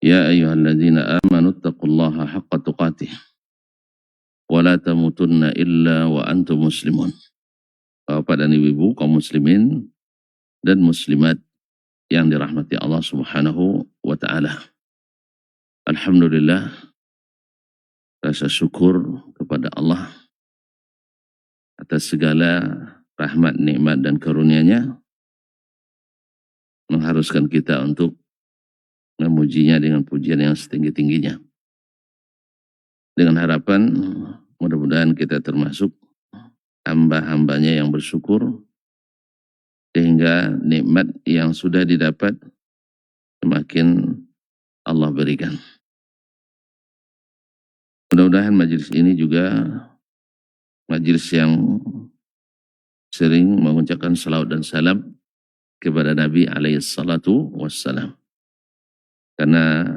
يا أيها الذين آمنوا اتقوا الله حق تقاته ولا تموتن إلا وأنتم مسلمون. Bapak dan Ibu kaum muslimin dan muslimat yang dirahmati Allah Subhanahu wa taala. Alhamdulillah, rasa syukur kepada Allah atas segala rahmat, nikmat dan karunia-Nya mengharuskan kita untuk memujinya dengan pujian yang setinggi-tingginya. Dengan harapan mudah-mudahan kita termasuk hamba-hambanya yang bersyukur sehingga nikmat yang sudah didapat semakin Allah berikan. Mudah-mudahan majelis ini juga majelis yang sering mengucapkan salawat dan salam kepada Nabi alaihi salatu wassalam. Karena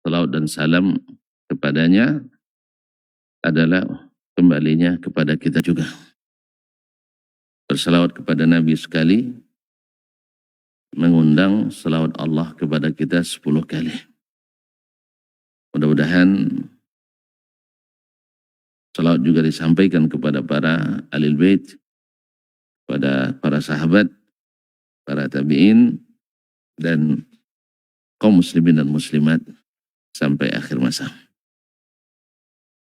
salawat dan salam kepadanya adalah kembalinya kepada kita juga. Bersalawat kepada Nabi sekali mengundang salawat Allah kepada kita 10 kali. Mudah-mudahan salawat juga disampaikan kepada para Ahlul Bait, kepada para sahabat, para tabi'in, dan kaum muslimin dan muslimat sampai akhir masa.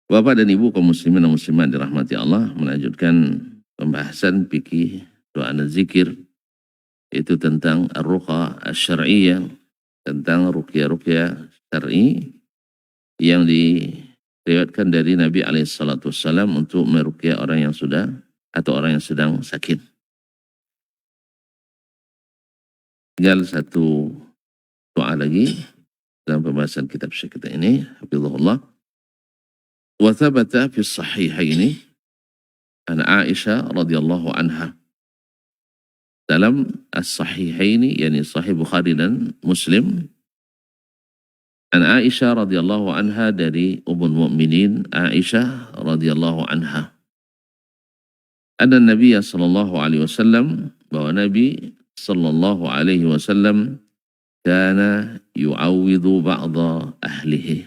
Bapak dan Ibu kaum muslimin dan muslimat dirahmati Allah, melanjutkan pembahasan fikih doa dan zikir, itu tentang ar-ruqa asy-syar'iyyah, tentang ruqyah-ruqyah syar'i yang diriwayatkan dari Nabi alaihi salatu wassalam untuk meruqyah orang yang sudah atau orang yang sedang sakit. Tinggal satu doa lagi dalam pembahasan kitab syekh kita ini, hafizahullah. Wa thabata fi sahihaini an Aisyah radhiyallahu anha. Dalam as-sahihaini, yakni sahih Bukhari dan Muslim, an Aisyah radhiyallahu anha, dari ummul mukminin Aisyah radhiyallahu anha. Ada Nabi sallallahu alaihi wasallam, bahwa Nabi sallallahu alaihi wasallam kana yu'awwidhu ba'dha ahlihi.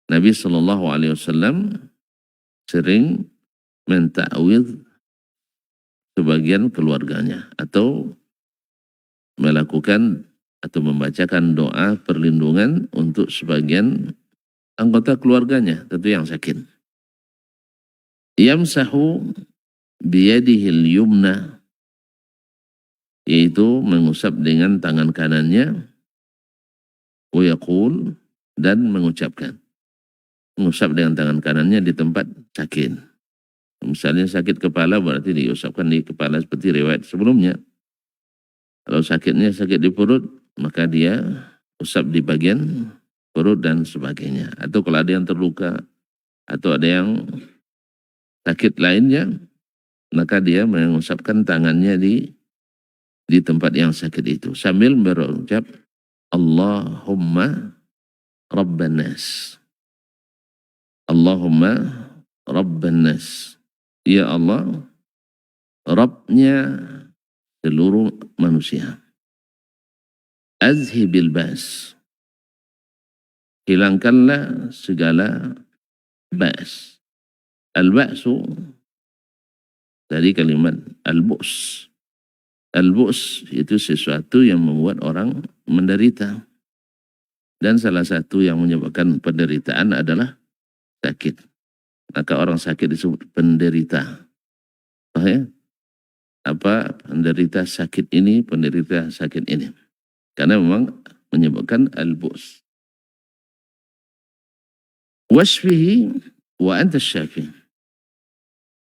Nabi sallallahu alaihi wasallam sering menta'widh sebagian keluarganya, atau melakukan atau membacakan doa perlindungan untuk sebagian anggota keluarganya, tentu yang sakit. Yamsahu biyadihil yumna, yaitu mengusap dengan tangan kanannya, wa yaqul, dan mengucapkan. Mengusap dengan tangan kanannya di tempat sakit. Misalnya sakit kepala, berarti diusapkan di kepala seperti riwayat sebelumnya. Kalau sakitnya sakit di perut, maka dia usap di bagian perut dan sebagainya. Atau kalau ada yang terluka atau ada yang sakit lainnya, maka dia mengusapkan tangannya di tempat yang sakit itu sambil berucap Allahumma Rabban Nas. Allahumma Rabban Nas. Ya Allah, Rabbnya seluruh manusia. Azhibil bas. Hilangkanlah segala bas. Al-ba'su dari kalimat al-bu's. Al-bu's itu sesuatu yang membuat orang menderita. Dan salah satu yang menyebabkan penderitaan adalah sakit. Maka orang sakit disebut penderita. Ya? Apa penderita sakit ini, penderita sakit ini. Karena memang menyebabkan al-bu's. Washfihi wa anta syafi.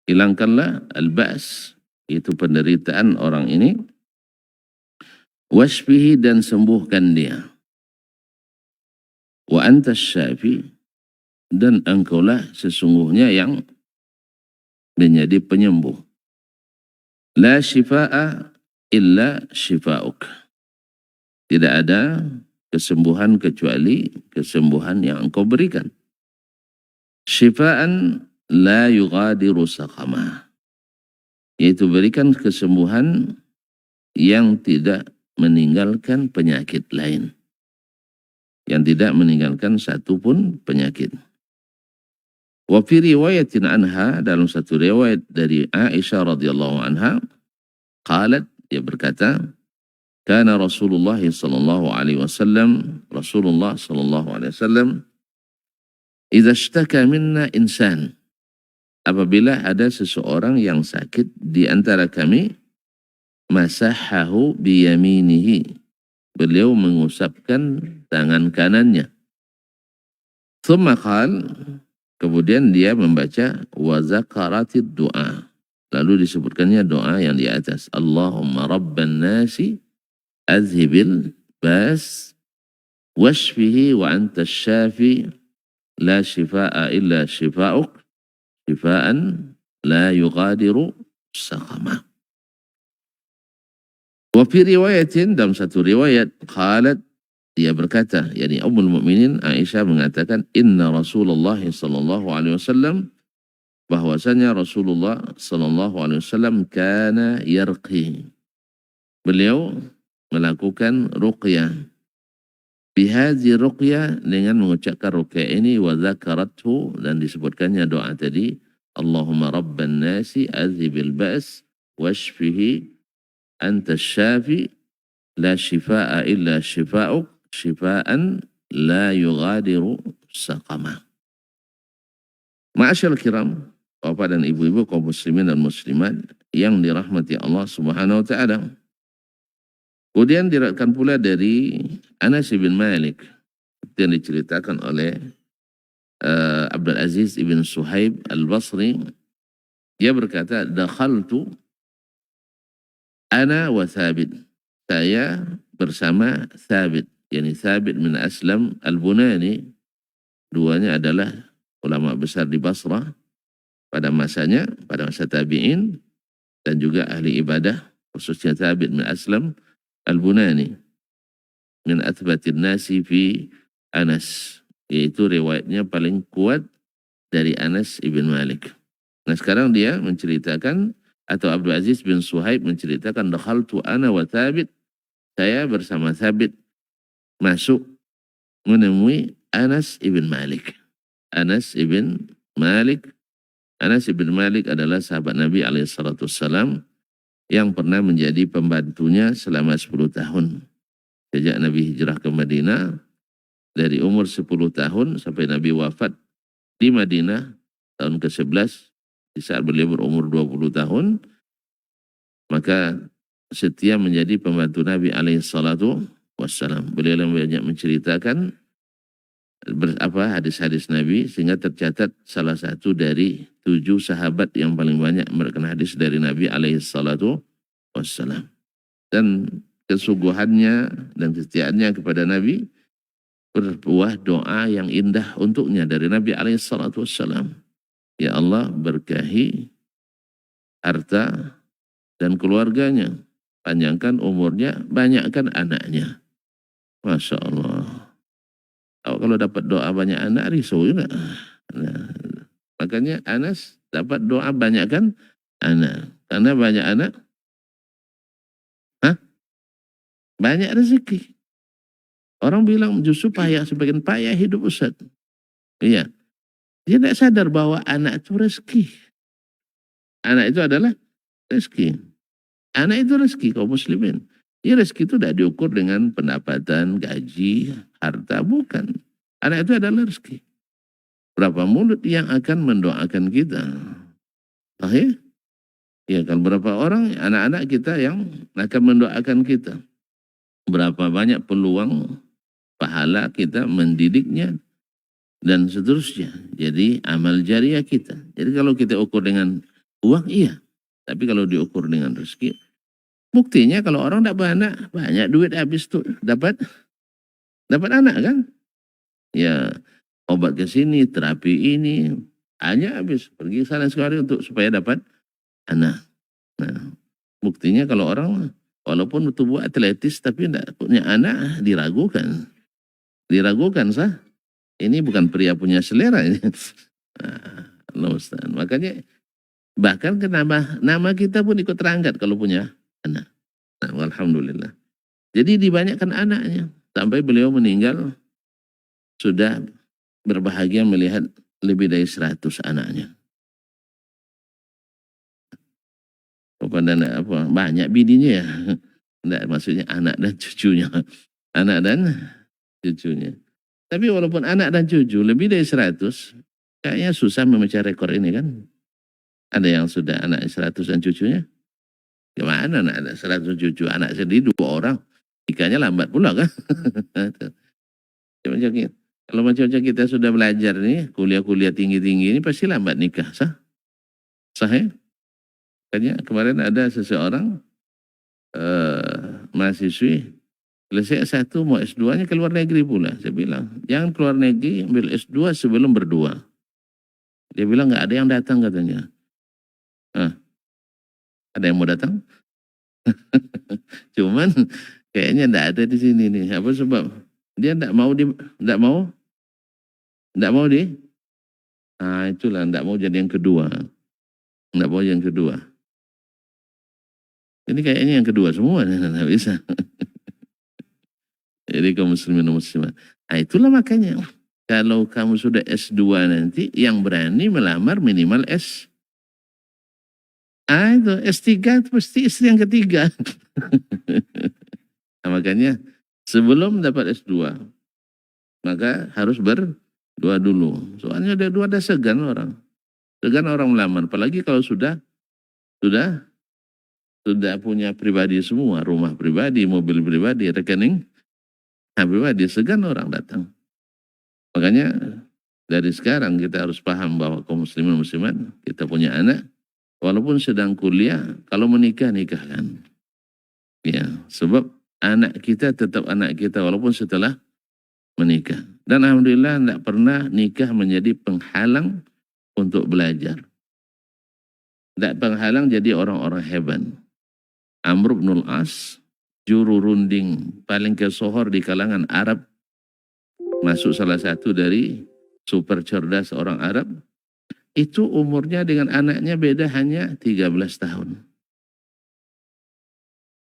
Hilangkanlah al-ba's, itu penderitaan orang ini. Washfihi, dan sembuhkan dia. Wa anta syafi, dan engkaulah sesungguhnya yang menjadi penyembuh. La shifa'a illa shifa'uk. Tidak ada kesembuhan kecuali kesembuhan yang engkau berikan. Shifa'an la yughadiru saqama. Yaitu berikan kesembuhan yang tidak meninggalkan penyakit lain. yang tidak meninggalkan satu pun penyakit. Wa fi riwayatin anha, dalam satu riwayat dari Aisyah radhiyallahu anha, qalat, dia berkata, kana Rasulullah sallallahu alaihi wasallam, Rasulullah sallallahu alaihi wasallam, idza ishtaka minna insan, apabila ada seseorang yang sakit di antara kami, masahahu biyaminihi, beliau mengusapkan tangan kanannya. Thumma qal, kemudian dia membaca wa zakaratid du'a, lalu disebutkannya doa yang di atas, Allahumma rabban nasi azhibil bas washfihi wa anta syafi la shifaa illa shifauk shifaan la yughadiru saqama. Wa fi riwayatin, dalam satu riwayat, qalat, dia berkata, yakni Ummul Mukminin Aisyah mengatakan, inna Rasulullah sallallahu alaihi wasallam, bahwasanya Rasulullah sallallahu alaihi wasallam kana yarqi, beliau melakukan ruqyah, bihadzi ruqyah, dengan mengucapkan ruqyah ini, wa dzakarathu, dan disebutkannya doa tadi, Allahumma rabban nasi azhibil ba's washfihi anta syafi la shifaa illa shifauk shifaan la yughadiru saqama. Ma'asyal kiram, bapak dan ibu-ibu kaum muslimin dan muslimat yang dirahmati Allah Subhanahu wa taala. Kemudian diriwayatkan pula dari Anas bin Malik yang diceritakan oleh Abdul Aziz ibn Suhaib al-Basri. Dia berkata, dakhaltu ana wa Thabit, saya bersama Thabit, yakni Thabit bin Aslam al-Bunani. Duanya adalah ulama besar di Basrah pada masanya, pada masa tabi'in, dan juga ahli ibadah, khususnya Thabit bin Aslam al-Bunani, min athbatin nasi fi Anas, yaitu riwayatnya paling kuat dari Anas ibn Malik. Nah sekarang dia menceritakan, atau Abdul Aziz bin Suhaib menceritakan, dakhaltu ana wa Thabit, saya bersama Thabit masuk menemui Anas ibn Malik. Anas ibn Malik, Anas ibn Malik adalah sahabat Nabi SAW yang pernah menjadi pembantunya selama 10 tahun. Sejak Nabi hijrah ke Madinah, dari umur 10 tahun sampai Nabi wafat di Madinah tahun ke-11, di saat beliau berumur 20 tahun, maka setia menjadi pembantu Nabi SAW. Beliau yang banyak menceritakan hadis-hadis Nabi, sehingga tercatat salah satu dari 7 sahabat yang paling banyak menerima hadis dari Nabi SAW. Dan kesungguhannya dan kesetiaannya kepada Nabi berbuah doa yang indah untuknya dari Nabi SAW. Ya Allah, berkahi harta dan keluarganya, panjangkan umurnya, banyakkan anaknya. Masya Allah. Kalau dapat doa banyak anak, risau juga. Nah, makanya Anas dapat doa banyakkan anak. Karena banyak anak, banyak rezeki. Orang bilang justru payah, sebagian payah hidup Ustaz. Iya. Dia tidak sadar bahwa anak itu rezeki. Anak itu adalah rezeki. Anak itu rezeki kaum muslimin. Ya, rezeki itu tidak diukur dengan pendapatan, gaji, harta, bukan. Anak itu adalah rezeki. Berapa mulut yang akan mendoakan kita? Sahih? Ya kan, berapa orang anak-anak kita yang akan mendoakan kita? Berapa banyak peluang pahala kita mendidiknya dan seterusnya. Jadi amal jariah kita. Jadi kalau kita ukur dengan uang, iya. Tapi kalau diukur dengan rezeki, buktinya kalau orang tidak beranak, banyak duit habis tuh dapat anak kan? Ya, obat ke sini, terapi ini, hanya habis pergi sana sekali untuk supaya dapat anak. Nah, buktinya kalau orang walaupun tubuh atletis tapi tidak punya anak, diragukan. Diragukan sah. Ini bukan pria punya selera ini. Nah, Ustaz. Makanya bahkan ke nama kita pun ikut terangkat kalau punya anak. Nah, alhamdulillah. Jadi dibanyakan anaknya sampai beliau meninggal sudah berbahagia melihat lebih dari 100 anaknya. Kepada apa, banyak bininya ya. Enggak, maksudnya anak dan cucunya. Anak dan cucunya. Tapi walaupun anak dan cucu lebih dari 100, kayaknya susah memecah rekor ini kan. Ada yang sudah anak 100 dan cucunya. Gimana anak 100 cucu, anak sendiri 2 orang. Nikahnya lambat pula kan. Macam-macam. Kalau macam-macam kita sudah belajar nih, kuliah-kuliah tinggi-tinggi ini pasti lambat nikah. Sah? Sah ya? Makanya kemarin ada seseorang mahasiswi selesai S1 mau S2-nya ke luar negeri pula. Saya bilang, jangan keluar negeri ambil S2 sebelum berdua. Dia bilang nggak ada yang datang katanya. Ada yang mau datang? Cuman kayaknya enggak ada di sini nih. Apa sebab? Dia enggak mau itulah enggak mau jadi yang kedua. Enggak mau yang kedua. Ini kayaknya yang kedua semua enggak bisa. Jadi kaum muslimin dan muslimat. Itulah makanya kalau kamu sudah S2 nanti yang berani melamar minimal itu S3 itu pasti istri yang ketiga. Nah, makanya sebelum dapat S2 maka harus berdua dulu. Soalnya ada segan orang. Segan orang melamar. Apalagi kalau sudah punya pribadi semua. Rumah pribadi, mobil pribadi, rekening pribadi. Segan orang datang. Makanya dari sekarang kita harus paham bahwa kaum muslimin muslimat kita punya anak. Walaupun sedang kuliah, kalau menikah, nikahkan. Ya, sebab anak kita tetap anak kita walaupun setelah menikah. Dan alhamdulillah tidak pernah nikah menjadi penghalang untuk belajar. Tidak penghalang jadi orang-orang hebat. Amr bin Al-As, juru runding paling kesohor di kalangan Arab, masuk salah satu dari super cerdas orang Arab. Itu umurnya dengan anaknya beda hanya 13 tahun.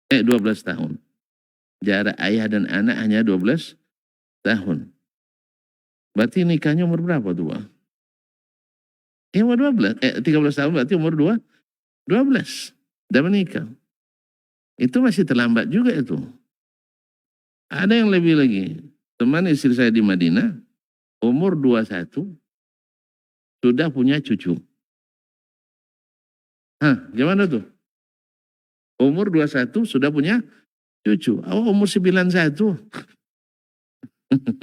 12 tahun. Jarak ayah dan anak hanya 12 tahun. Berarti nikahnya umur berapa tuh, Bang? Umur 12. 13 tahun berarti umur 12. Udah menikah. Itu masih terlambat juga itu. Ada yang lebih lagi. Teman istri saya di Madinah, umur 21, sudah punya cucu. Gimana tuh? Umur 21 sudah punya cucu. Umur 91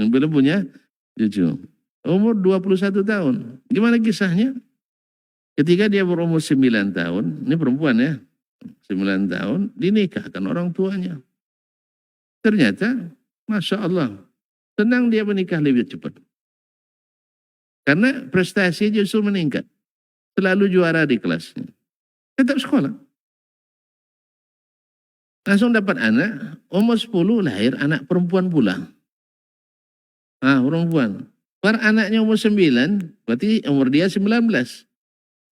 belum punya cucu. Umur 21 tahun. Gimana kisahnya? Ketika dia berumur 9 tahun, ini perempuan ya, 9 tahun, dinikahkan orang tuanya. Ternyata, Masya Allah, senang dia menikah lebih cepat. Karena prestasi justru meningkat. Selalu juara di kelasnya. Tetap sekolah. Langsung dapat anak, umur 10 lahir anak perempuan pula. Perempuan. Anaknya umur 9, berarti umur dia 19.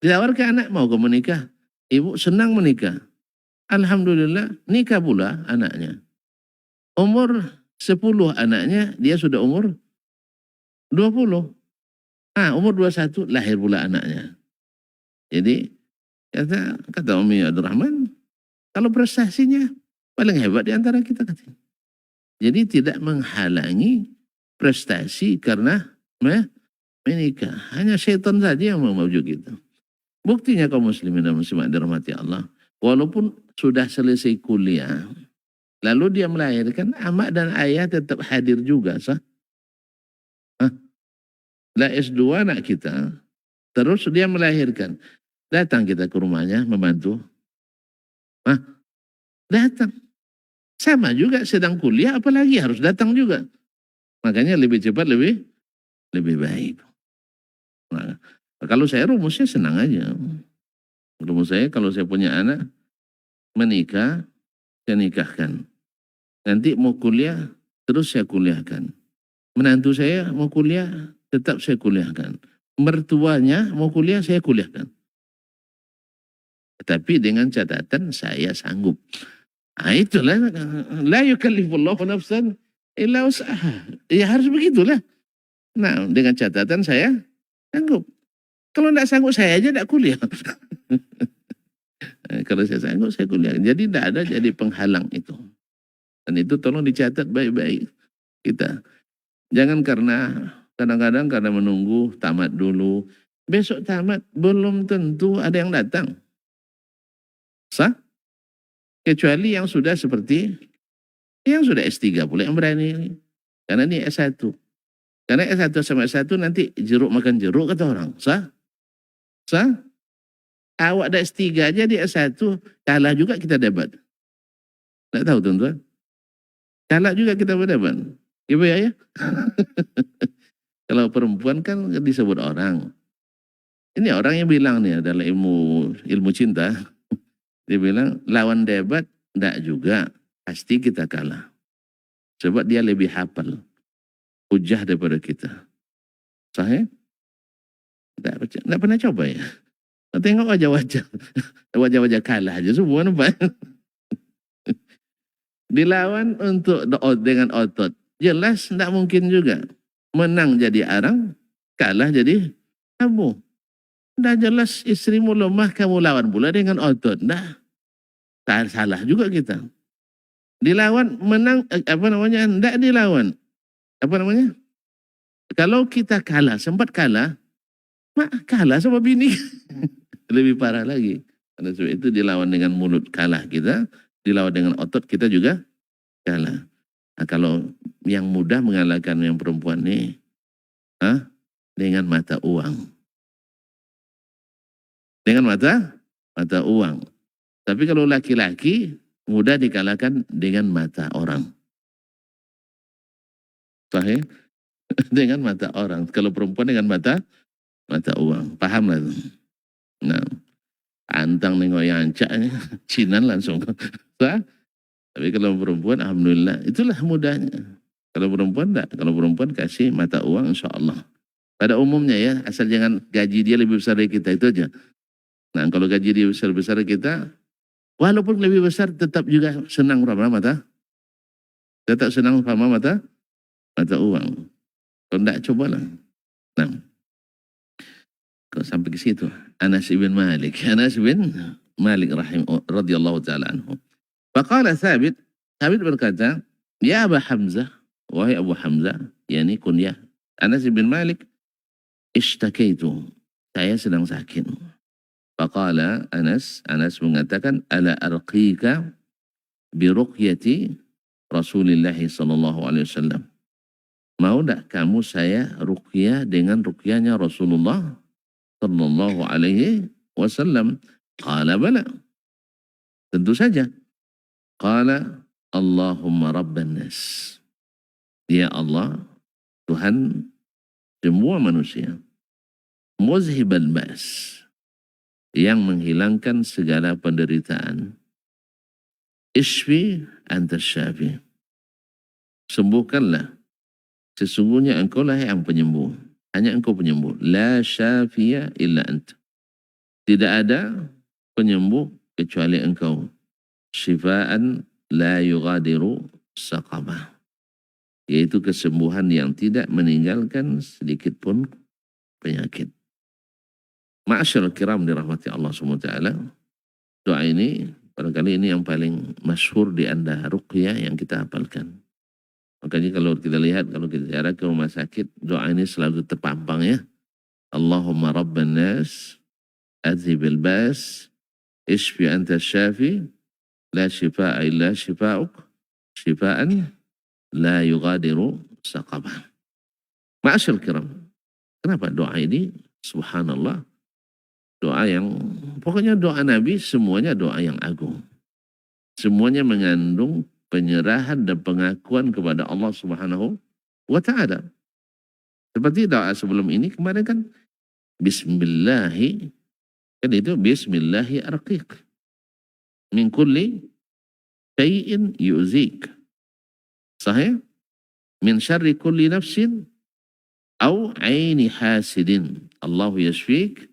Ditawarkan anak, mau ke menikah? Ibu senang menikah. Alhamdulillah, nikah pula anaknya. Umur 10 anaknya, dia sudah umur 20. Umur 21 lahir pula anaknya. Jadi kata Umi Abdurrahman, kalau prestasinya paling hebat di antara kita katanya. Jadi tidak menghalangi prestasi karena menikah. Hanya setan saja yang memaujuk itu. Buktinya kaum muslimin dan muslimat dirahmati Allah, walaupun sudah selesai kuliah, lalu dia melahirkan, amak dan ayah tetap hadir juga, sah? Lah S2 anak kita, terus dia melahirkan. Datang kita ke rumahnya membantu. Datang. Sama juga sedang kuliah, apalagi harus datang juga. Makanya lebih cepat lebih baik. Nah, kalau saya rumusnya senang aja. Rumus saya kalau saya punya anak, menikah, saya nikahkan. Nanti mau kuliah, terus saya kuliahkan. Menantu saya mau kuliah, tetap saya kuliahkan. Mertuanya mau kuliah, saya kuliahkan. Tapi dengan catatan saya sanggup. Itulah. La yukallifullahu nafsan illa wus'aha. Ya harus begitulah. Nah, dengan catatan saya sanggup. Kalau tidak sanggup saya aja tidak kuliah. Kalau saya sanggup saya kuliah. Jadi tidak ada jadi penghalang itu. Dan itu tolong dicatat baik-baik kita. Jangan karena kadang-kadang karena menunggu tamat dulu. Besok tamat belum tentu ada yang datang. Sah? Kecuali yang sudah seperti yang sudah S3 pula yang berani. Karena ini S1. Karena S1 sama S1 nanti jeruk makan jeruk kata orang. Sah? Sah? Awak ada S3 aja di S1 kalah juga kita debat. Tidak tahu tuan-tuan. Kalah juga kita berdebat. Ibu ya? Kalau perempuan kan disebut orang. Ini orang yang bilang nih dalam ilmu cinta. Dia bilang lawan debat enggak juga. Pasti kita kalah. Sebab dia lebih hafal. Hujah daripada kita. Sahih? Enggak pernah coba ya? Tengok wajah-wajah. Wajah-wajah kalah aja semua nampak. Dilawan dengan otot. Jelas enggak mungkin juga. Menang jadi arang. Kalah jadi kamu. Dah jelas istrimu lemah kamu lawan pula dengan otot. Dah. Tak salah juga kita. Dilawan menang enggak dilawan. Kalau kita kalah, sempat kalah, kalah sama bini. Lebih parah lagi. Karena sebab itu dilawan dengan mulut kalah kita, dilawan dengan otot kita juga kalah. Nah, kalau yang mudah mengalahkan yang perempuan nih, dengan mata uang. Dengan mata uang. Tapi kalau laki-laki mudah dikalahkan dengan mata orang. Sahih? Dengan mata orang. Kalau perempuan dengan mata uang. Paham lah. Nah, antang nengok yang ancaknya, cinan langsung. Sah? Tapi kalau perempuan, alhamdulillah, itulah mudahnya. Kalau perempuan enggak. Kalau perempuan kasih mata uang, insya Allah. Pada umumnya ya, asal jangan gaji dia lebih besar dari kita, itu aja. Nah, kalau gaji dia besar-besar kita, walaupun lebih besar tetap juga senang sama mata. Tetap senang sama mata uang. Kalau enggak, cobalah. Nah, kalau sampai ke situ. Anas bin Malik radhiyallahu ta'ala anhu. Faqala Thabit berkata, ya Aba Hamzah, wahai Abu Hamzah, yakni kunyah Anas bin Malik, ishtakaitu, saya sedang sakit. Faqala Anas mengatakan, ala arqika biruqyati Rasulullah sallallahu alaihi wasallam. Mau tak kamu saya ruqyah dengan ruqyahnya Rasulullah sallallahu alaihi wasallam? Qala bala. Tentu saja. Qala Allahumma rabban nas. Ya Allah, Tuhan semua manusia. Muzhibal bas. Yang menghilangkan segala penderitaan. Ishfi anta syafi. Sembuhkanlah. Sesungguhnya engkau lah yang penyembuh. Hanya engkau penyembuh. La syafiya illa anta. Tidak ada penyembuh kecuali engkau. Syifaan la yughadiru saqamah. Yaitu kesembuhan yang tidak meninggalkan sedikit pun penyakit. Ma'asyarul kiram dirahmati Allah SWT. Doa ini, barangkali ini yang paling masyhur di anda ruqyah yang kita hafalkan. Makanya kalau kita lihat, kalau kita ziarah ke rumah sakit, doa ini selalu terpampang ya. Allahumma rabban nas, adhibil bas, ishfi anta syafi, la shifa'a illa shifa'uk, shifa'an la yughadiru saqamah. Ma'asyarul kiram. Kenapa doa ini? Subhanallah. Doa yang, pokoknya doa Nabi semuanya doa yang agung. Semuanya mengandung penyerahan dan pengakuan kepada Allah Subhanahu wa ta'ala. Seperti doa sebelum ini kemarin kan, Bismillahi, kan itu Bismillahi arqiq. Min kulli syai'in yu'zik. Sahih? Min syarri kulli nafsin au aini hasidin. Allahu yashfik.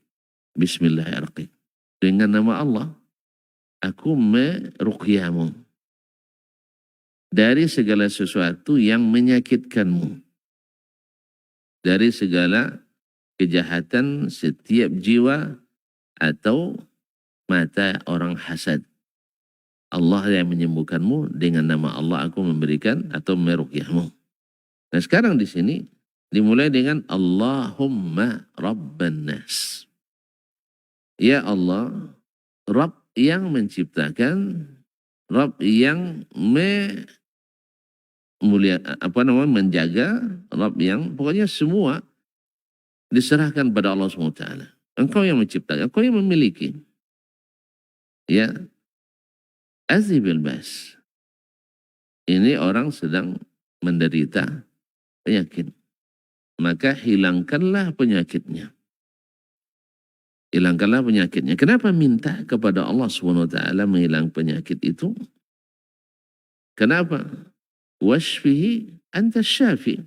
Bismillahirrahmanirrahim. Dengan nama Allah, aku meruqyamu dari segala sesuatu yang menyakitkanmu. dari segala kejahatan setiap jiwa atau mata orang hasad. Allah yang menyembuhkanmu, dengan nama Allah aku memberikan atau meruqyahmu. Nah sekarang di sini dimulai dengan Allahumma Rabban Nas. Ya Allah, Rabb yang menciptakan, Rabb yang menjaga, Rabb yang pokoknya semua diserahkan pada Allah SWT. Engkau yang menciptakan, engkau yang memiliki. Ya, Azibil Bas. Ini orang sedang menderita penyakit. Maka hilangkanlah penyakitnya. Hilangkanlah penyakitnya. Kenapa minta kepada Allah SWT menghilang penyakit itu? Kenapa? Washfihi anta syafi.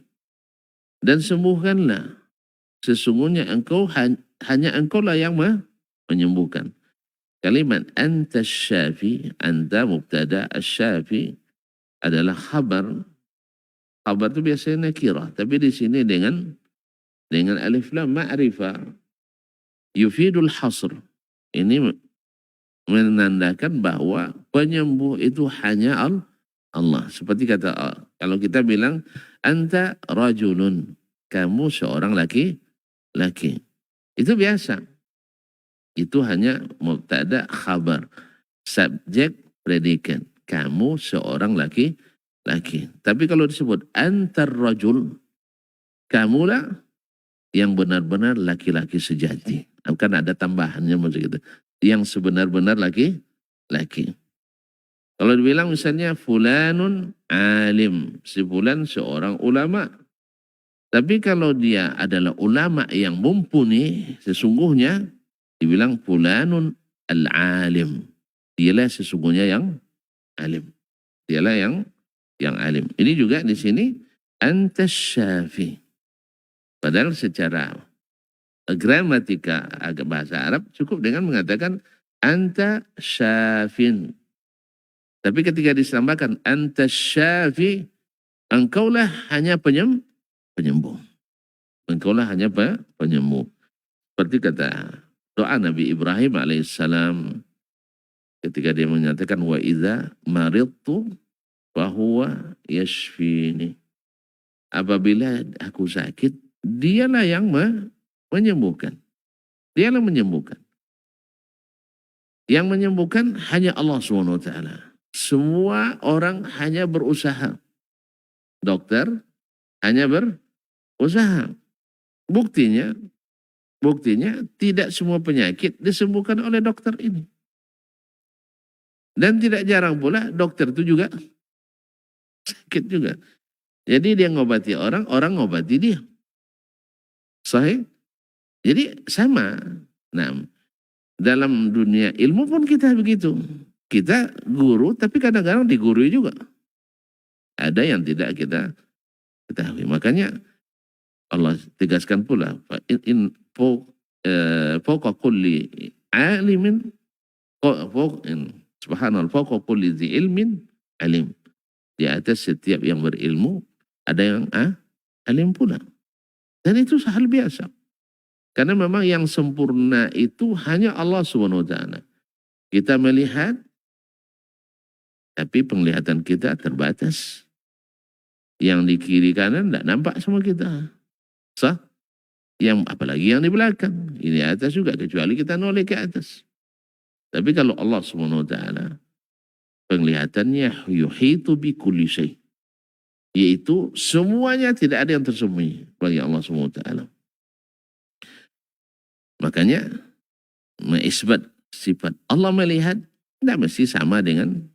Dan sembuhkanlah. Sesungguhnya engkau hanya engkau lah yang menyembuhkan. Kalimat anta syafi, anta mubtada, asyafi adalah khabar. Khabar itu biasanya nakirah, tapi di sini dengan alif lam ma'rifah, yufidul hasr. Ini menandakan bahwa penyembuh itu hanya Allah. Seperti kata kalau kita bilang anta rajulun, kamu seorang laki. Itu biasa. Itu hanya mubtada khabar, subjek predikat. Kamu seorang laki. Tapi kalau disebut antar rajul, kamulah yang benar-benar laki-laki sejati. Kan ada tambahannya maksud kita. Yang sebenar-benar laki. Kalau dibilang misalnya fulanun alim, si fulan seorang ulama. Tapi kalau dia adalah ulama yang mumpuni sesungguhnya, dibilang fulanun al-alim. Dialah sesungguhnya yang alim. Dialah yang alim. Ini juga di sini antas syafi. Padahal secara gramatika bahasa Arab cukup dengan mengatakan anta syafin. Tapi ketika disambahkan antas syafi, engkaulah hanya penyembuh. Engkaulah hanya penyembuh. Seperti kata doa Nabi Ibrahim alaihissalam ketika dia menyatakan wa idza maridtu fahuwa yashfini. Apabila aku sakit, dialah yang menyembuhkan. Dialah menyembuhkan. Yang menyembuhkan hanya Allah SWT. Semua orang hanya berusaha. Dokter hanya berusaha. Buktinya tidak semua penyakit disembuhkan oleh dokter ini. Dan tidak jarang pula dokter itu juga sakit juga. Jadi dia ngobati orang ngobati dia. Sahih? Jadi sama. Nah, dalam dunia ilmu pun kita begitu. Kita guru tapi kadang-kadang digurui juga. Ada yang tidak kita ketahui. Makanya Allah tegaskan pula fawqa kulli alimin subhanallah fawqa kulli dzi ilmin alim. Di atas setiap yang berilmu ada yang alim pula. Dan itu hal biasa. Karena memang yang sempurna itu hanya Allah SWT. Kita melihat, tapi penglihatan kita terbatas. Yang di kiri kanan tidak nampak sama kita. Sah? Yang apalagi yang di belakang. Ini atas juga, kecuali kita noleh ke atas. Tapi kalau Allah SWT, penglihatannya yuhitu bi kulli syai'. Yaitu semuanya tidak ada yang tersembunyi bagi Allah SWT. Makanya mengisbat sifat Allah melihat tidak mesti sama dengan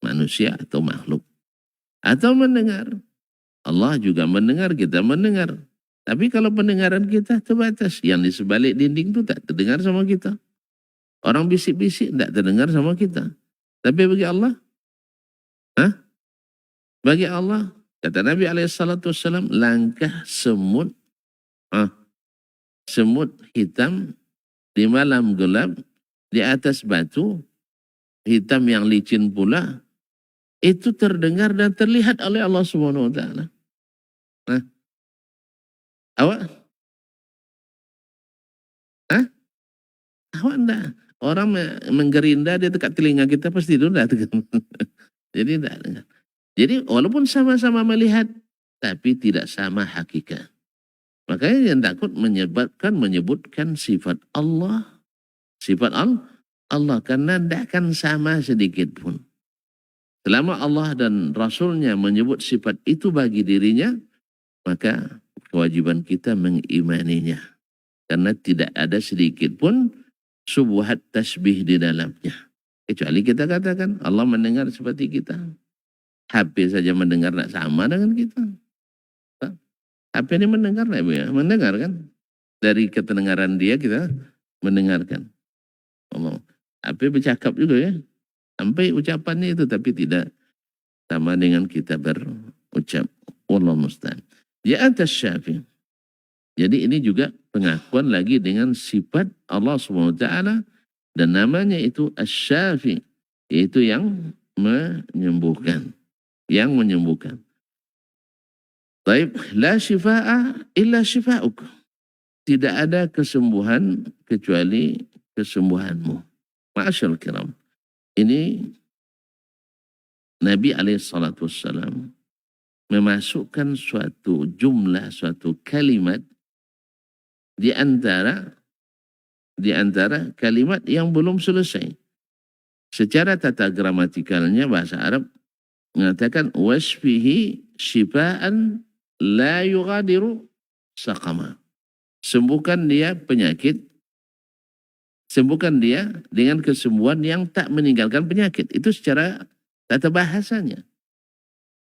manusia atau makhluk. Atau mendengar. Allah juga mendengar, kita mendengar. Tapi kalau pendengaran kita terbatas. Yang di sebalik dinding itu tak terdengar sama kita. Orang bisik-bisik tidak terdengar sama kita. Tapi bagi Allah, bagi Allah, kata Nabi SAW, langkah semut, semut hitam di malam gelap, di atas batu, hitam yang licin pula, itu terdengar dan terlihat oleh Allah SWT. Nah, Awak? Hah? Awak enggak. Orang menggerinda dia dekat telinga kita pasti itu enggak. Jadi enggak dengar. Jadi walaupun sama-sama melihat, tapi tidak sama hakikat. Makanya yang takut menyebutkan sifat Allah. Sifat Allah karena tidak akan sama sedikit pun. Selama Allah dan Rasulnya menyebut sifat itu bagi dirinya, maka kewajiban kita mengimaninya. Karena tidak ada sedikit pun subuhat tasbih di dalamnya. Kecuali kita katakan Allah mendengar seperti kita. HP saja mendengar tidak sama dengan kita. HP ini mendengar tidak ya? Mendengar kan? Dari ketendengaran dia kita mendengarkan. HP bercakap juga ya. Sampai ucapannya itu tapi tidak sama dengan kita berucap. Wallahu musta'an. Ya atas syafi. Jadi ini juga pengakuan lagi dengan sifat Allah SWT dan namanya itu Asy-Syafi, yaitu yang menyembuhkan. Yang menyembuhkan. Baik, la syifaa'a illa syifa'uk. Tidak ada kesembuhan kecuali kesembuhanmu. Ma'asyal kiram. Ini Nabi SAW memasukkan suatu jumlah, suatu kalimat di antara kalimat yang belum selesai. Secara tata gramatikalnya bahasa Arab mengatakan wasfihi syifaan la yughadiru saqama. Sembuhkan dia penyakit, sembuhkan dia dengan kesembuhan yang tak meninggalkan penyakit. Itu secara tata bahasanya.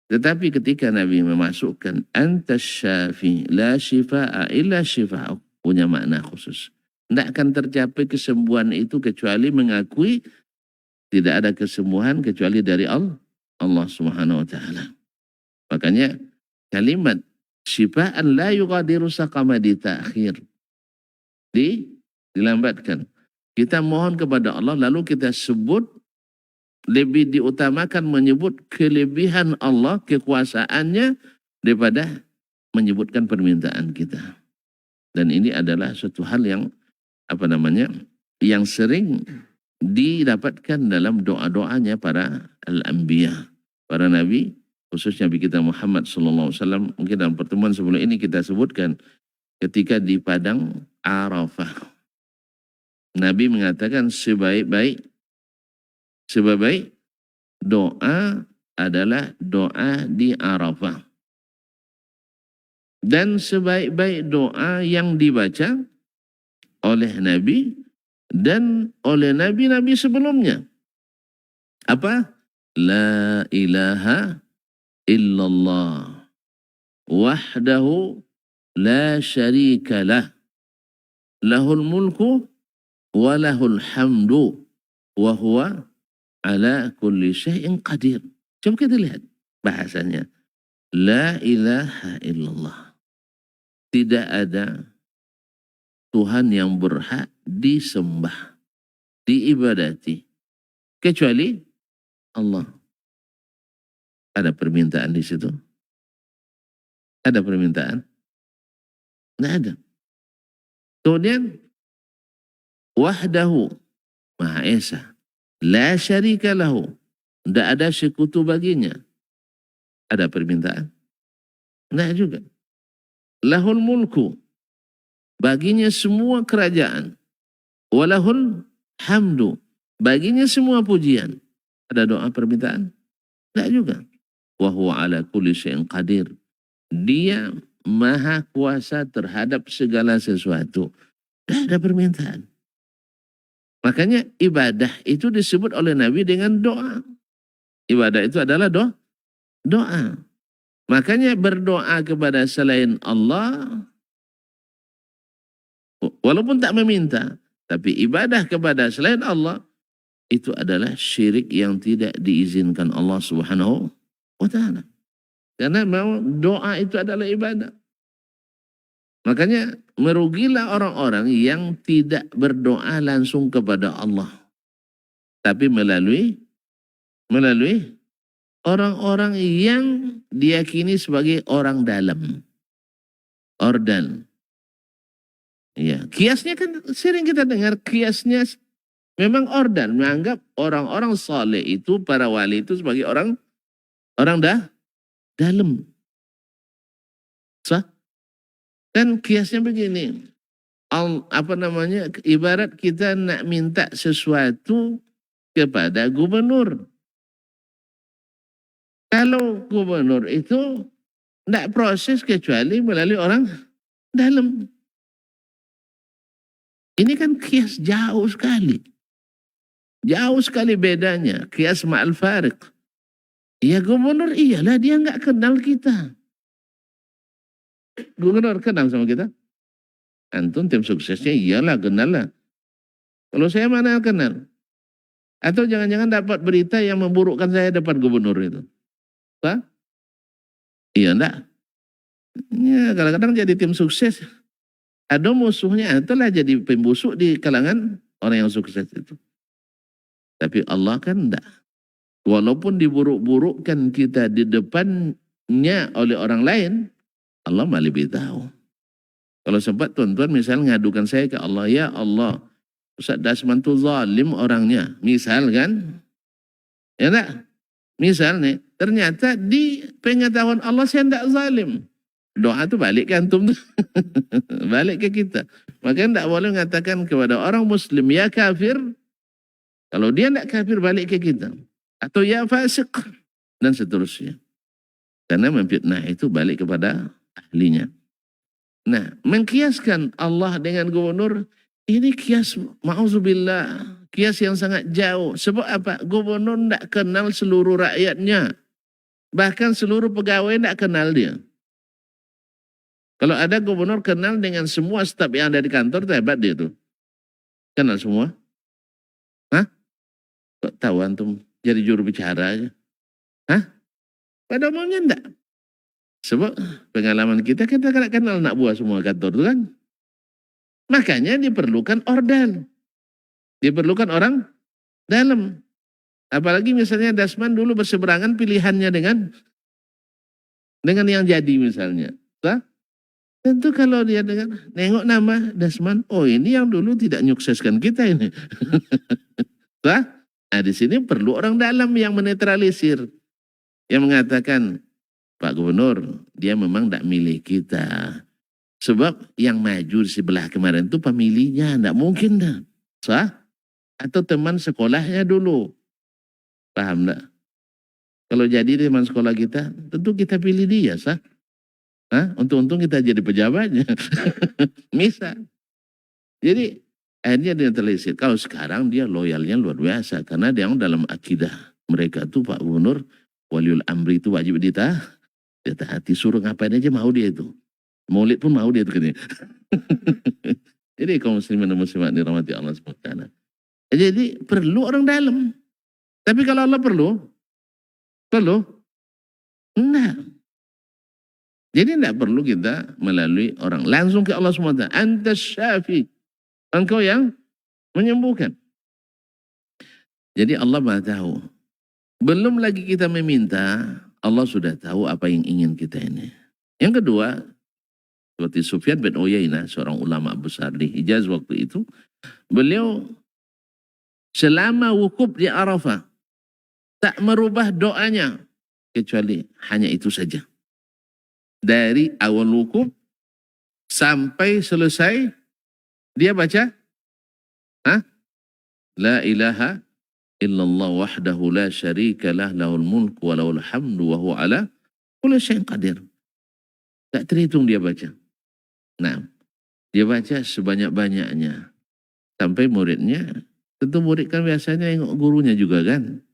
Tetapi ketika Nabi memasukkan antas syafi la syifaa illa syifa'uk, punya makna khusus. Tidak akan tercapai kesembuhan itu kecuali mengakui tidak ada kesembuhan kecuali dari Allah Subhanahu wa taala. Makanya kalimat syifaan la yughadiru saqama ditakhir. Dilambatkan. Kita mohon kepada Allah lalu kita sebut, lebih diutamakan menyebut kelebihan Allah, kekuasaannya daripada menyebutkan permintaan kita. Dan ini adalah suatu hal yang yang sering didapatkan dalam doa-doanya para al-anbiya, para nabi, khususnya Nabi kita Muhammad SAW. Mungkin dalam pertemuan sebelum ini kita sebutkan ketika di padang Arafah. Nabi mengatakan sebaik-baik doa adalah doa di Arafah. Dan sebaik-baik doa yang dibaca oleh Nabi dan oleh Nabi-Nabi sebelumnya. Apa? La ilaha illallah wahdahu la syarika lah. Lahul mulku wa lahul hamdu wa huwa ala kulli syai'in qadir. Coba kita lihat bahasanya. La ilaha illallah. Tidak ada Tuhan yang berhak disembah, diibadati, kecuali Allah. Ada permintaan di situ? Ada permintaan? Tidak ada. Kemudian, wahdahu, Maha Esa. La syarika lahu. Tidak ada sekutu baginya. Ada permintaan? Tidak juga. Lahul mulku. Baginya semua kerajaan. Walahul hamdu. Baginya semua pujian. Ada doa permintaan? Tidak juga. Wa huwa ala kulli syai'in qadir. Dia maha kuasa terhadap segala sesuatu. Tidak ada permintaan. Makanya ibadah itu disebut oleh Nabi dengan doa. Ibadah itu adalah doa. Makanya berdoa kepada selain Allah, walaupun tak meminta, tapi ibadah kepada selain Allah, itu adalah syirik yang tidak diizinkan Allah Subhanahu wa ta'ala. Karena doa itu adalah ibadah. Makanya merugilah orang-orang yang tidak berdoa langsung kepada Allah. Tapi melalui orang-orang yang diyakini sebagai orang dalam. ordal. Ya, kiasnya kan sering kita dengar kiasnya memang ordal, menganggap orang-orang saleh itu, para wali itu sebagai orang dalam. Sah? Kan kiasnya begini, ibarat kita nak minta sesuatu kepada gubernur. Kalau gubernur itu tidak proses kecuali melalui orang dalam. Ini kan kias jauh sekali. Jauh sekali bedanya. Kias ma'al fariq. Ya gubernur iyalah dia nggak kenal kita. Gubernur kenal sama kita? Antum tim suksesnya iyalah kenal lah. Kalau saya mana yang kenal? Atau jangan-jangan dapat berita yang memburukkan saya dapat gubernur itu. Hah? Iya enggak? Ya kadang-kadang jadi tim sukses. Ada musuhnya, itulah jadi pembusuk di kalangan orang yang sukses itu. Tapi Allah kan enggak. Walaupun diburuk-burukkan kita di depannya oleh orang lain, Allah malah lebih tahu. Kalau sempat tuan-tuan misal ngadukan saya ke Allah, ya Allah, Ustaz Dasman itu zalim orangnya. Misal kan? Ya enggak? Misal nih, ternyata di pengetahuan Allah saya enggak zalim. Doa itu balik ke antum tuh. Balik ke kita. Makanya tidak boleh mengatakan kepada orang muslim ya kafir. Kalau dia tidak kafir balik ke kita. Atau ya fasik. Dan seterusnya. Karena memfitnah itu balik kepada ahlinya. Nah, mengkiaskan Allah dengan gubernur. Ini kias ma'uzubillah. Kias yang sangat jauh. Sebab apa? Gubernur tidak kenal seluruh rakyatnya. Bahkan seluruh pegawai tidak kenal dia. Kalau ada gubernur kenal dengan semua staf yang ada di kantor, itu hebat dia tuh. Kenal semua. Hah? Kok tahu antum jadi juru bicara aja? Hah? Pada umumnya enggak. Sebab pengalaman kita tidak kenal anak buah semua kantor itu kan. Makanya diperlukan ordal. Diperlukan orang dalam. Apalagi misalnya Dasman dulu berseberangan pilihannya dengan yang jadi misalnya. Hah? Tentu kalau dia dengan nengok nama Dasman, oh ini yang dulu tidak nyukseskan kita ini. Nah, di sini perlu orang dalam yang menetralisir. Yang mengatakan, Pak Gubernur, dia memang tidak milih kita. Sebab yang maju di sebelah kemarin itu pemilihnya, tidak mungkin dah. Sah? Atau teman sekolahnya dulu. Paham tidak? Kalau jadi teman sekolah kita, tentu kita pilih dia, sah? Untung-untung kita jadi pejabatnya. Misal. Jadi akhirnya dia terlisir. Kalau sekarang dia loyalnya luar biasa. Karena dia dalam akidah mereka tuh Pak Gubernur, waliul amri itu wajib ditaati. Suruh ngapain aja mau dia itu. Maulid pun mau dia itu. Jadi kaum muslimin dan muslimat dirahmati Allah SWT. Jadi perlu orang dalam. Tapi kalau Allah perlu? Enggak. Jadi tidak perlu kita melalui orang. Langsung ke Allah SWT. Anta syafi. Engkau yang menyembuhkan. Jadi Allah Maha tahu. Belum lagi kita meminta, Allah sudah tahu apa yang ingin kita ini. Yang kedua, seperti Sufyan bin Uyainah, seorang ulama besar di Hijaz waktu itu, beliau selama wukuf di Arafah, tak merubah doanya, kecuali hanya itu saja. Dari awal wukuf sampai selesai dia baca La ilaha illallah wahdahu la syarika lah lahul mulku wa lahul hamdu wa huwa ala kulli syai'in qadir. Tak terhitung dia baca. Nah, dia baca sebanyak-banyaknya sampai muridnya, tentu murid kan biasanya yang gurunya juga kan.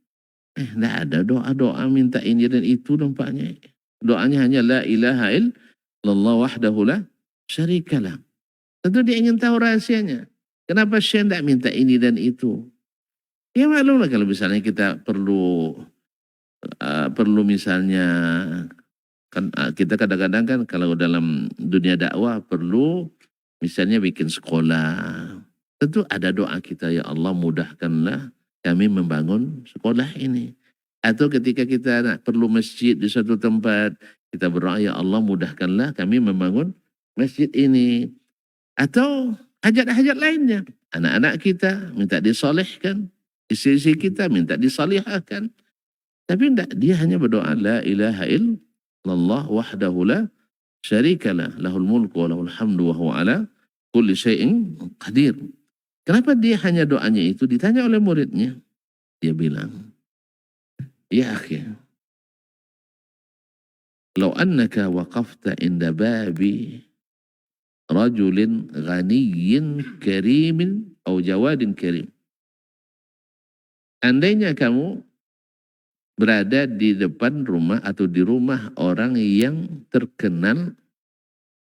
Tidak ada doa-doa minta ini dan itu nampaknya. Doanya hanya la ilaha illallah wahdahu la syarikalah. Tentu dia ingin tahu rahasianya. Kenapa Syekh tidak minta ini dan itu? Ya maklumlah kalau misalnya kita perlu misalnya kan kita kadang-kadang kan kalau dalam dunia dakwah perlu misalnya bikin sekolah. Tentu ada doa kita, ya Allah mudahkanlah kami membangun sekolah ini. Atau ketika kita perlu masjid di suatu tempat, kita berdoa, ya Allah mudahkanlah kami membangun masjid ini. Atau hajat-hajat lainnya. Anak-anak kita minta disolehkan. Istri-istri kita minta disalihahkan. Tapi tidak, dia hanya berdoa, la ilaha illallah wahdahu la syarikalah, lahul mulku wa lahul hamdu wa huwa ala kulli syai'in qadir. Kenapa dia hanya doanya itu? Ditanya oleh muridnya. Dia bilang, ya akhi, law annaka waqafta inda babi rajulin ghaniyyin karimin atau jawadin karim. Andainya kamu berada di depan rumah atau di rumah orang yang terkenal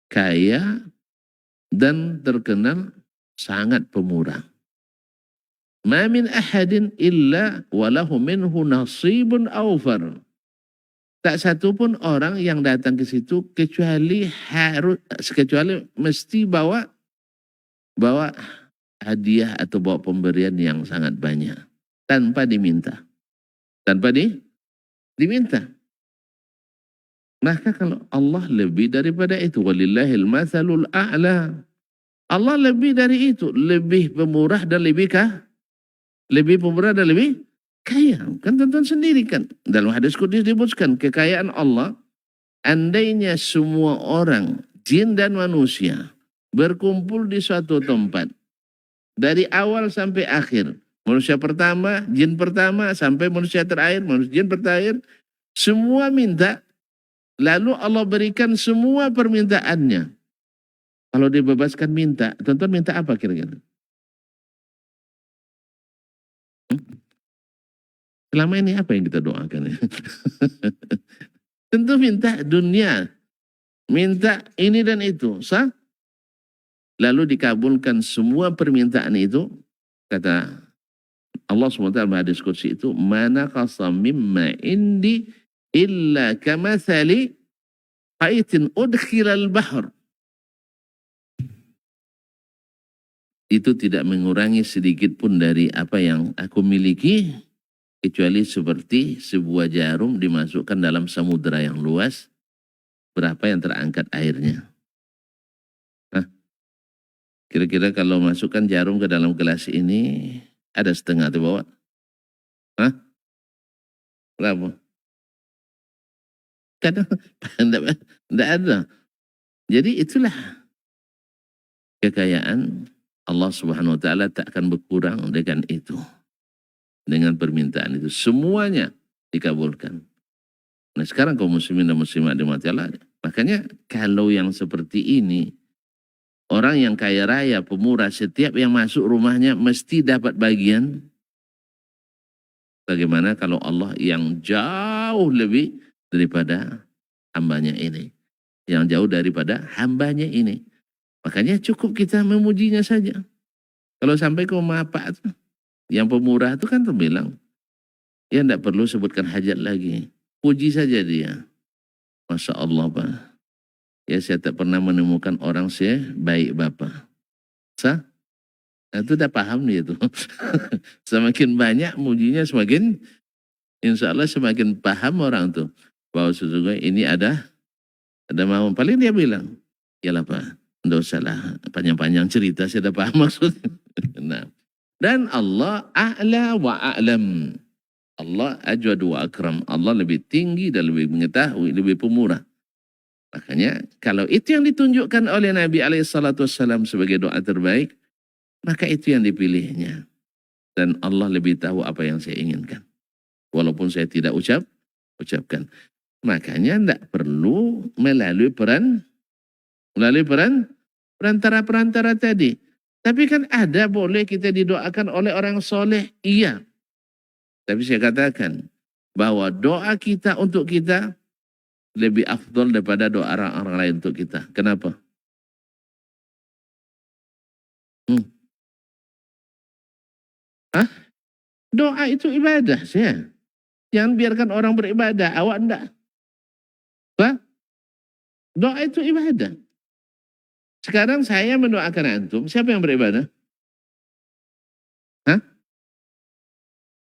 kaya dan terkenal sangat pemurah. Ma min ahadin illa walahu minhu nasibun awfar. Tak satu pun orang yang datang ke situ kecuali mesti bawa hadiah atau bawa pemberian yang sangat banyak tanpa diminta. Tanpa diminta. Maka kalau Allah lebih daripada itu, walillahil matsalul a'la. Allah lebih dari itu, lebih pemurah dan lebih pemurah dan lebih kaya. Kan tonton sendiri kan. Dalam hadis qudsi disebutkan kekayaan Allah, andainya semua orang, jin dan manusia, berkumpul di suatu tempat, dari awal sampai akhir, manusia pertama, jin pertama, sampai manusia terakhir, jin terakhir, semua minta, lalu Allah berikan semua permintaannya. Kalau dibebaskan minta, tonton minta apa kira-kira? Selama ini apa yang kita doakan? Tentu minta dunia, minta ini dan itu, sah? Lalu dikabulkan semua permintaan itu, kata Allah SWT dalam hadis qudsi itu, mana qasam mimma indi illa kamathali qaitin udkhilal bahr. Itu tidak mengurangi sedikit pun dari apa yang aku miliki, kecuali seperti sebuah jarum dimasukkan dalam samudera yang luas, berapa yang terangkat airnya. Nah, kira-kira kalau masukkan jarum ke dalam gelas ini, ada setengah di bawah. Hah? Berapa? Kadang tidak ada. Jadi itulah kekayaan Allah Subhanahu wa taala, tak akan berkurang dengan itu. Dengan permintaan itu semuanya dikabulkan. Nah, sekarang kaum muslimin dan muslimat dimati Allah, makanya kalau yang seperti ini, orang yang kaya raya, pemurah, setiap yang masuk rumahnya mesti dapat bagian. Bagaimana kalau Allah yang jauh lebih daripada hambanya ini, yang jauh daripada hambanya ini. Makanya cukup kita memujinya saja. Kalau sampai ke mapak itu, yang pemurah itu kan terbilang, ya tidak perlu sebutkan hajat lagi. Puji saja dia. Masya Allah Pak. Ya saya tak pernah menemukan orang sebaik Bapak. Sah? Nah, itu udah paham dia tuh. Semakin banyak mujinya, semakin insya Allah semakin paham orang tuh. Bahwa sesungguhnya ini ada mau. Paling dia bilang, yalah Pak, tidak usahlah panjang-panjang cerita, saya udah paham maksudnya. Nah, dan Allah a'la wa a'lam. Allah ajwad wa akram. Allah lebih tinggi dan lebih mengetahui, lebih pemurah. Makanya kalau itu yang ditunjukkan oleh Nabi SAW sebagai doa terbaik, maka itu yang dipilihnya. Dan Allah lebih tahu apa yang saya inginkan. Walaupun saya tidak ucapkan. Makanya tidak perlu melalui perantara-perantara tadi. Tapi kan ada boleh kita didoakan oleh orang soleh, iya. Tapi saya katakan bahwa doa kita untuk kita lebih afdol daripada doa orang lain untuk kita. Kenapa? Doa itu ibadah, saya. Jangan biarkan orang beribadah, awak enggak. Doa itu ibadah. Sekarang saya mendoakan antum, siapa yang beribadah?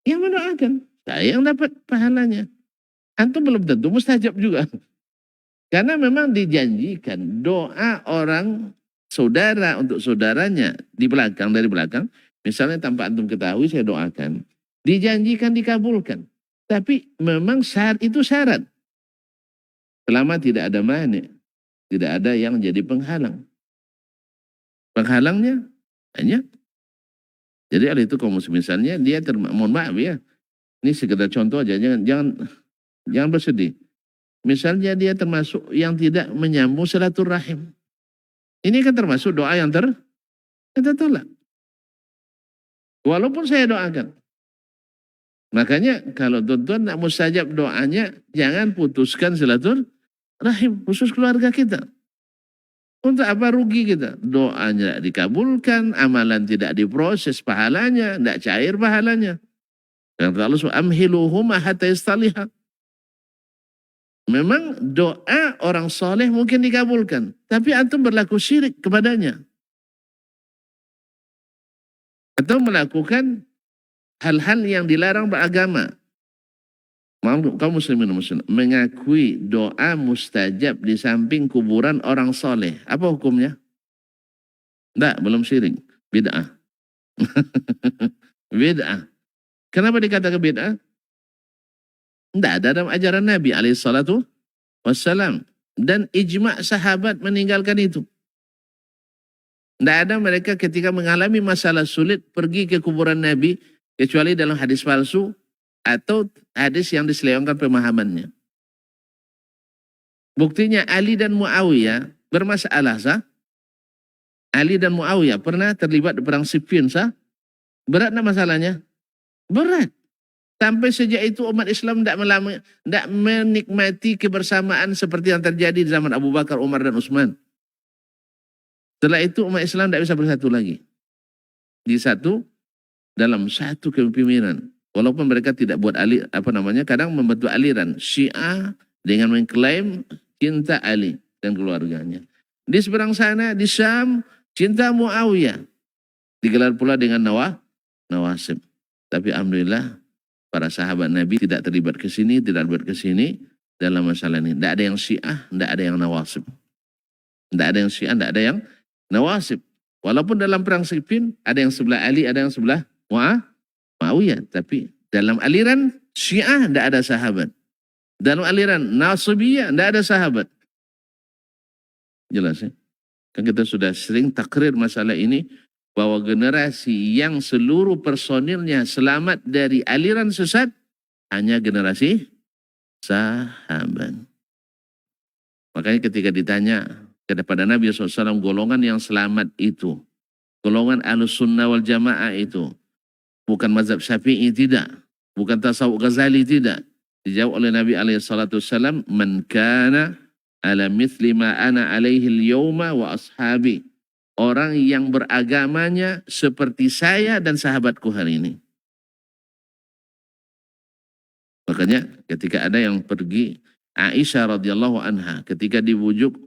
Yang mendoakan. Saya yang dapat pahalanya. Antum belum tentu mustajab juga. Karena memang dijanjikan doa orang saudara untuk saudaranya di belakang, dari belakang. Misalnya tanpa antum ketahui saya doakan. Dijanjikan dikabulkan. Tapi memang syarat itu syarat. Selama tidak ada mani. Tidak ada yang jadi penghalang. Penghalangnya hanya. Jadi oleh itu kalau misalnya dia mohon maaf ya. Ini sekedar contoh aja. Jangan bersedih. Misalnya dia termasuk yang tidak menyambung silaturahim. Ini kan termasuk doa yang tertolak. Walaupun saya doakan. Makanya kalau tuan-tuan nak mustajab doanya, jangan putuskan silaturahim khusus keluarga kita. Untuk apa rugi kita? Doanya tidak dikabulkan, amalan tidak diproses pahalanya, tidak cair pahalanya. Yang Allah SWT, amhiluhuma hatta yastaliha. Memang doa orang soleh mungkin dikabulkan. Tapi antum berlaku syirik kepadanya. Atau melakukan hal-hal yang dilarang beragama. Kaum muslimin muslim mengakui doa mustajab di samping kuburan orang soleh. Apa hukumnya? Tidak, belum syirik. Bid'ah. Bid'ah. Kenapa dikatakan bid'ah? Tidak ada dalam ajaran Nabi SAW. Dan ijma' sahabat meninggalkan itu. Tidak ada mereka ketika mengalami masalah sulit pergi ke kuburan Nabi. Kecuali dalam hadis palsu atau hadis yang diselewengkan pemahamannya. Buktinya Ali dan Muawiyah bermasalah sah. Ali dan Muawiyah pernah terlibat di perang Siffin sah. Berat tak masalahnya? Berat. Sampai sejak itu umat Islam tidak menikmati kebersamaan seperti yang terjadi di zaman Abu Bakar, Umar dan Utsman. Setelah itu umat Islam tidak bisa bersatu lagi. Dalam satu kepemimpinan. Walaupun mereka tidak buat kadang membentuk aliran Syiah dengan mengklaim cinta Ali dan keluarganya. Di seberang sana di Syam cinta Muawiyah. Digelar pula dengan Nawasib. Tapi alhamdulillah para sahabat Nabi tidak terlibat ke sini, tidak terlibat ke sini dalam masalah ini. Tidak ada yang Syiah, tidak ada yang Nawasib. Tidak ada yang Syiah, tidak ada yang Nawasib. Walaupun dalam perang Siffin ada yang sebelah Ali, ada yang sebelah Muawiyah. Tapi dalam aliran Syiah tidak ada sahabat. Dalam aliran Nasibiyah tidak ada sahabat. Jelas ya? Kan kita sudah sering takrir masalah ini. Bahwa generasi yang seluruh personilnya selamat dari aliran sesat. Hanya generasi sahabat. Makanya ketika ditanya kepada Nabi SAW golongan yang selamat itu. Golongan Ahlus Sunnah wal Jamaah itu. Bukan mazhab Syafi'i, tidak. Bukan tasawuf Ghazali, tidak. Dijawab oleh Nabi SAW, man kana ala mithli ma ana alaihi al-yawma wa ashabi. Orang yang beragamanya seperti saya dan sahabatku hari ini. Makanya ketika ada yang pergi, Aisyah radhiyallahu anha ketika dibujuk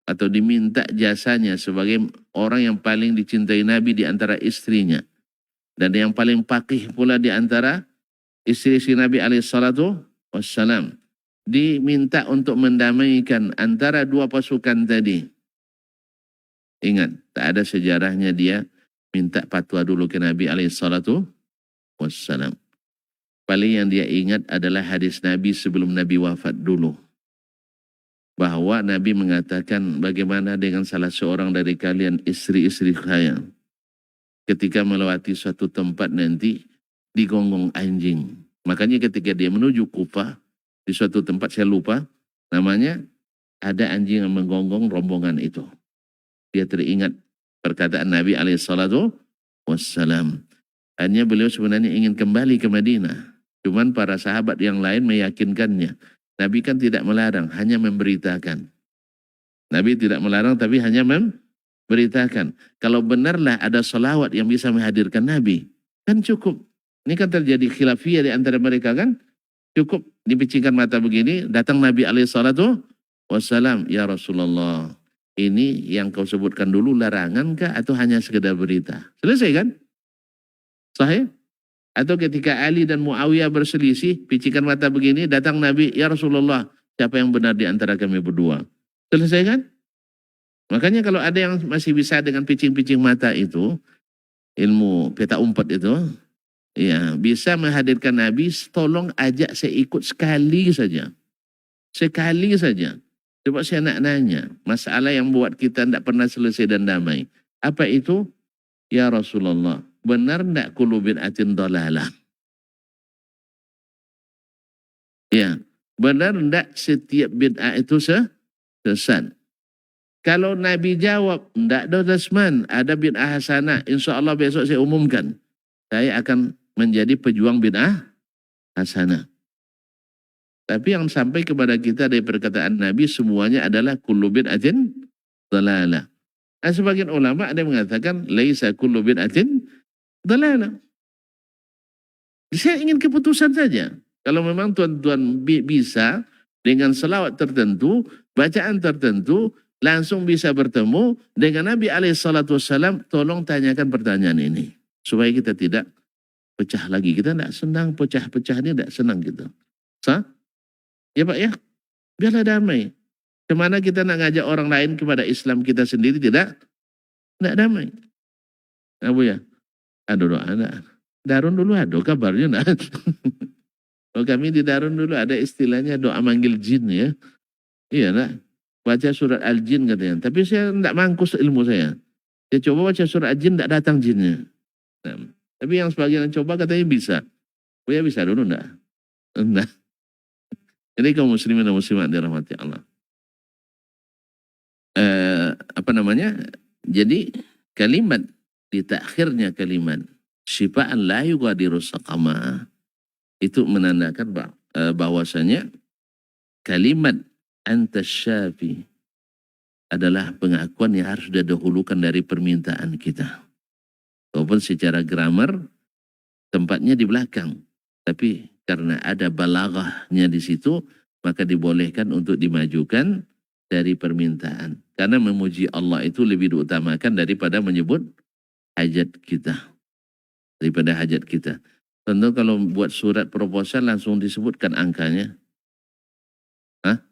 atau diminta jasanya sebagai orang yang paling dicintai Nabi di antara istrinya. Dan yang paling pakih pula di antara istri-istri Nabi SAW. Diminta untuk mendamaikan antara dua pasukan tadi. Ingat, tak ada sejarahnya dia minta fatwa dulu ke Nabi SAW. Paling yang dia ingat adalah hadis Nabi sebelum Nabi wafat dulu. Bahwa Nabi mengatakan bagaimana dengan salah seorang dari kalian istri-istri saya. Ketika melewati suatu tempat nanti digonggong anjing. Makanya ketika dia menuju Kufah di suatu tempat saya lupa namanya, ada anjing yang menggonggong rombongan itu. Dia teringat perkataan Nabi SAW. Hanya beliau sebenarnya ingin kembali ke Madinah. Cuman para sahabat yang lain meyakinkannya. Nabi kan tidak melarang, hanya memberitakan. Nabi tidak melarang tapi hanya memberitakan. Kalau benarlah ada salawat yang bisa menghadirkan Nabi, kan cukup. Ini kan terjadi khilafiyah di antara mereka kan. Cukup dipicingkan mata begini, datang Nabi SAW. Ya Rasulullah. Ini yang kau sebutkan dulu larangan kah atau hanya sekedar berita? Selesai kan? Sahih? Atau ketika Ali dan Muawiyah berselisih, picikan mata begini, datang Nabi, ya Rasulullah, siapa yang benar di antara kami berdua. Selesai kan? Makanya kalau ada yang masih bisa dengan picing-picing mata itu, ilmu peta umpat itu, ya bisa menghadirkan Nabi, tolong ajak saya ikut sekali saja. Sekali saja. Coba saya nak nanya, masalah yang buat kita tidak pernah selesai dan damai. Apa itu? Ya Rasulullah, benar tidak kullu bid'atin dalalah? Ya, benar tidak setiap bid'ah itu sesat? Kalau Nabi jawab, tidak ada Rasman, ada bid'ah hasanah, insya Allah besok saya umumkan. Saya akan menjadi pejuang bid'ah hasanah. Tapi yang sampai kepada kita dari perkataan Nabi semuanya adalah kullu bid'atin dalalah. Nah, sebagian ulama ada yang mengatakan laisa kullu bid'atin dalalah. Saya ingin keputusan saja. Kalau memang tuan-tuan bisa dengan selawat tertentu, bacaan tertentu, langsung bisa bertemu dengan Nabi SAW, tolong tanyakan pertanyaan ini. Supaya kita tidak pecah lagi. Kita tidak senang pecah-pecah ini, tidak senang gitu. Sah? Ya Pak ya, biarlah damai. Kemana kita nak ngajak orang lain kepada Islam kita sendiri tidak damai. Apa ya? Aduh, ada. Darun dulu ada kabarnya enggak. Kalau kami di Darun dulu ada istilahnya doa manggil jin ya. Iya nak. Baca surat Al-Jin katanya. Tapi saya tidak mangkus ilmu saya. Saya coba baca surat Al-Jin tidak datang jinnya. Nah, tapi yang sebagian yang coba katanya bisa. Oh ya bisa dulu enggak? Enggak. Jadi kaum muslimin dan muslimat dirahmati Allah. Jadi kalimat di takhirnya kalimat syifaan la yughadiru saqama itu menandakan bahwasanya kalimat anta syafi adalah pengakuan yang harus didahulukan dari permintaan kita. Walaupun secara grammar tempatnya di belakang, tapi karena ada balaghahnya di situ, maka dibolehkan untuk dimajukan dari permintaan. Karena memuji Allah itu lebih diutamakan daripada menyebut hajat kita. Daripada hajat kita. Tentu kalau buat surat proposal langsung disebutkan angkanya. Hah?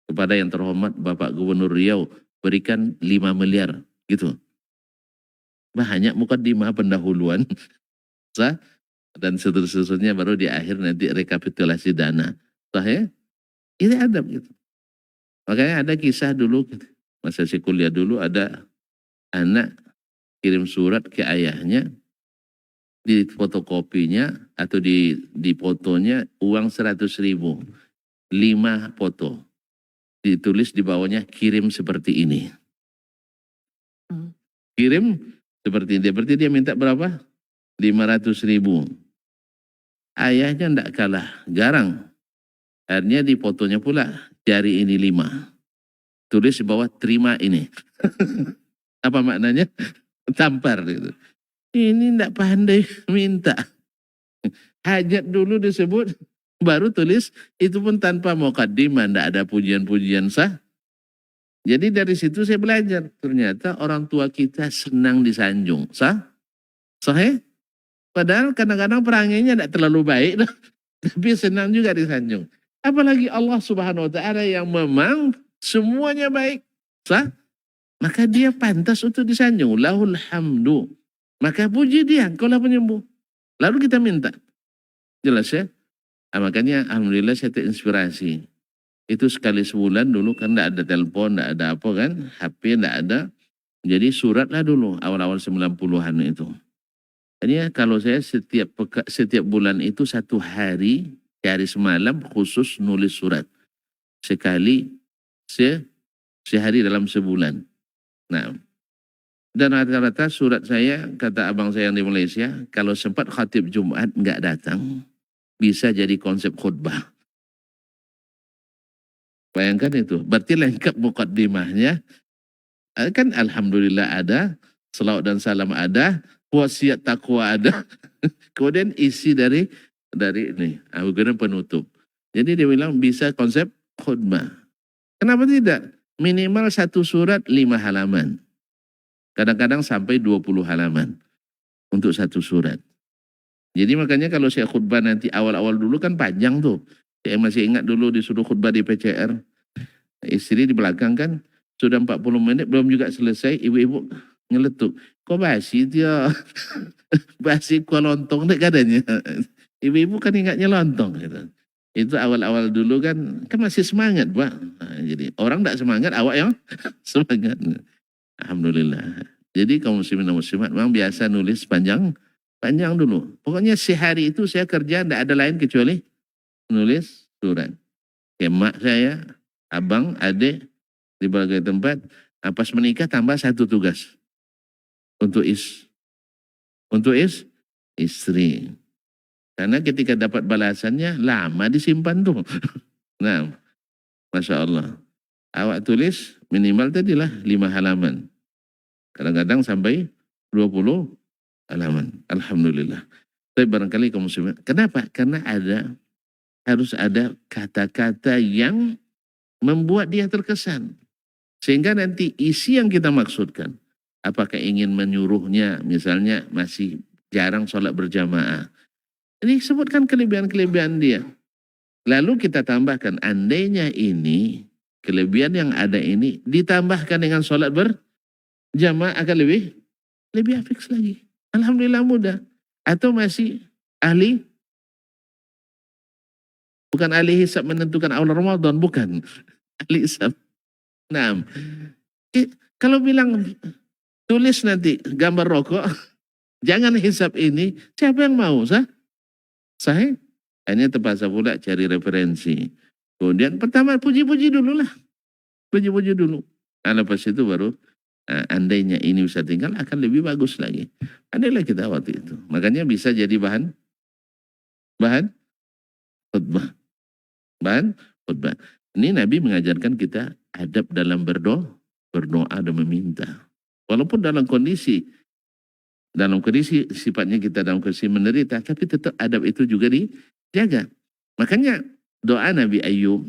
Kepada yang terhormat Bapak Gubernur Riau, berikan 5 miliar. Gitu. Banyak mukadimah pendahuluan. Sah? Dan seterusnya baru di akhir nanti rekapitulasi dana. Sahih? Ini adab gitu. Makanya ada kisah dulu, masa saya kuliah dulu ada anak kirim surat ke ayahnya, di fotokopinya atau di fotonya uang 100.000, 5 foto. Ditulis di bawahnya kirim seperti ini. Kirim seperti ini. Berarti dia minta berapa? 500.000. Ayahnya tidak kalah, garang. Akhirnya di fotonya pula, jari ini 5. Tulis di bawah, terima ini. Apa maknanya? Tampar. Gitu. Ini tidak pandai minta. Hajat dulu disebut, baru tulis, itu pun tanpa muqaddimah, tidak ada pujian-pujian sah. Jadi dari situ saya belajar, ternyata orang tua kita senang disanjung. Sah? Sahih? Padahal kadang-kadang perangainya tidak terlalu baik, tapi senang juga disanjung. Apalagi Allah Subhanahu wa Ta'ala yang memang semuanya baik. Sah? Maka dia pantas untuk disanjung. Lahul hamdu. Maka puji dia, kaulah penyembuh. Lalu kita minta. Jelas ya? Nah, makanya alhamdulillah saya terinspirasi. Itu sekali sebulan dulu kan tidak ada telepon, tidak ada apa kan. HP tidak ada. Jadi suratlah dulu awal-awal 90-an itu. Jadi kalau saya setiap bulan itu 1 hari, sehari semalam khusus nulis surat. Sekali sehari dalam sebulan. Nah, dan rata-rata surat saya, kata abang saya yang di Malaysia, kalau sempat khatib Jumat nggak datang, bisa jadi konsep khutbah. Bayangkan itu, berarti lengkap muqaddimahnya. Kan alhamdulillah ada, selawat dan salam ada, wasiat takwa ada. Kemudian isi dari ini, kemudian penutup. Jadi dia bilang bisa konsep khutbah. Kenapa tidak? Minimal 1 surat 5 halaman. Kadang-kadang sampai 20 halaman untuk 1 surat. Jadi makanya kalau saya khutbah nanti awal-awal dulu kan panjang tuh. Saya masih ingat dulu disuruh khutbah di PCR. Istri di belakang kan, sudah 40 menit belum juga selesai, ibu-ibu nyeletuk. Kok basi dia? Basi kuah lontong deh katanya. Ibu-ibu kan ingatnya lontong gitu. Itu awal-awal dulu kan masih semangat Pak. Nah, jadi orang tidak semangat, awak yang semangat. Alhamdulillah. Jadi kaum muslimin dan muslimat memang biasa nulis panjang dulu. Pokoknya sehari itu saya kerja tidak ada lain kecuali nulis surat. Kayak mak saya, abang, adik di berbagai tempat. Pas menikah tambah satu tugas untuk istri. Karena ketika dapat balasannya lama disimpan tuh. Nah, Masya Allah. Awak tulis minimal tadilah 5 halaman. Kadang-kadang sampai 20 halaman. Alhamdulillah. Tapi barangkali kaum muslimin. Kenapa? Karena harus ada kata-kata yang membuat dia terkesan. Sehingga nanti isi yang kita maksudkan. Apakah ingin menyuruhnya misalnya masih jarang sholat berjamaah. Ini sebutkan kelebihan-kelebihan dia. Lalu kita tambahkan andainya ini, kelebihan yang ada ini ditambahkan dengan sholat berjamaah akan lebih afik lagi. Alhamdulillah mudah. Atau masih bukan ahli hisab menentukan awal Ramadan, bukan. Ahli hisab. Nah, kalau bilang tulis nanti gambar rokok, jangan hisab ini, siapa yang mau? Sahih? Hanya terpaksa pula cari referensi. Kemudian pertama puji-puji dulu lah. Puji-puji dulu. Nah, lepas itu baru andainya ini bisa tinggal akan lebih bagus lagi. Andailah kita waktu itu. Makanya bisa jadi bahan khutbah. Bahan khutbah. Ini Nabi mengajarkan kita adab dalam berdoa dan meminta. Walaupun dalam kondisi sifatnya kita dalam kondisi menderita, tapi tetap adab itu juga dijaga. Makanya doa Nabi Ayub,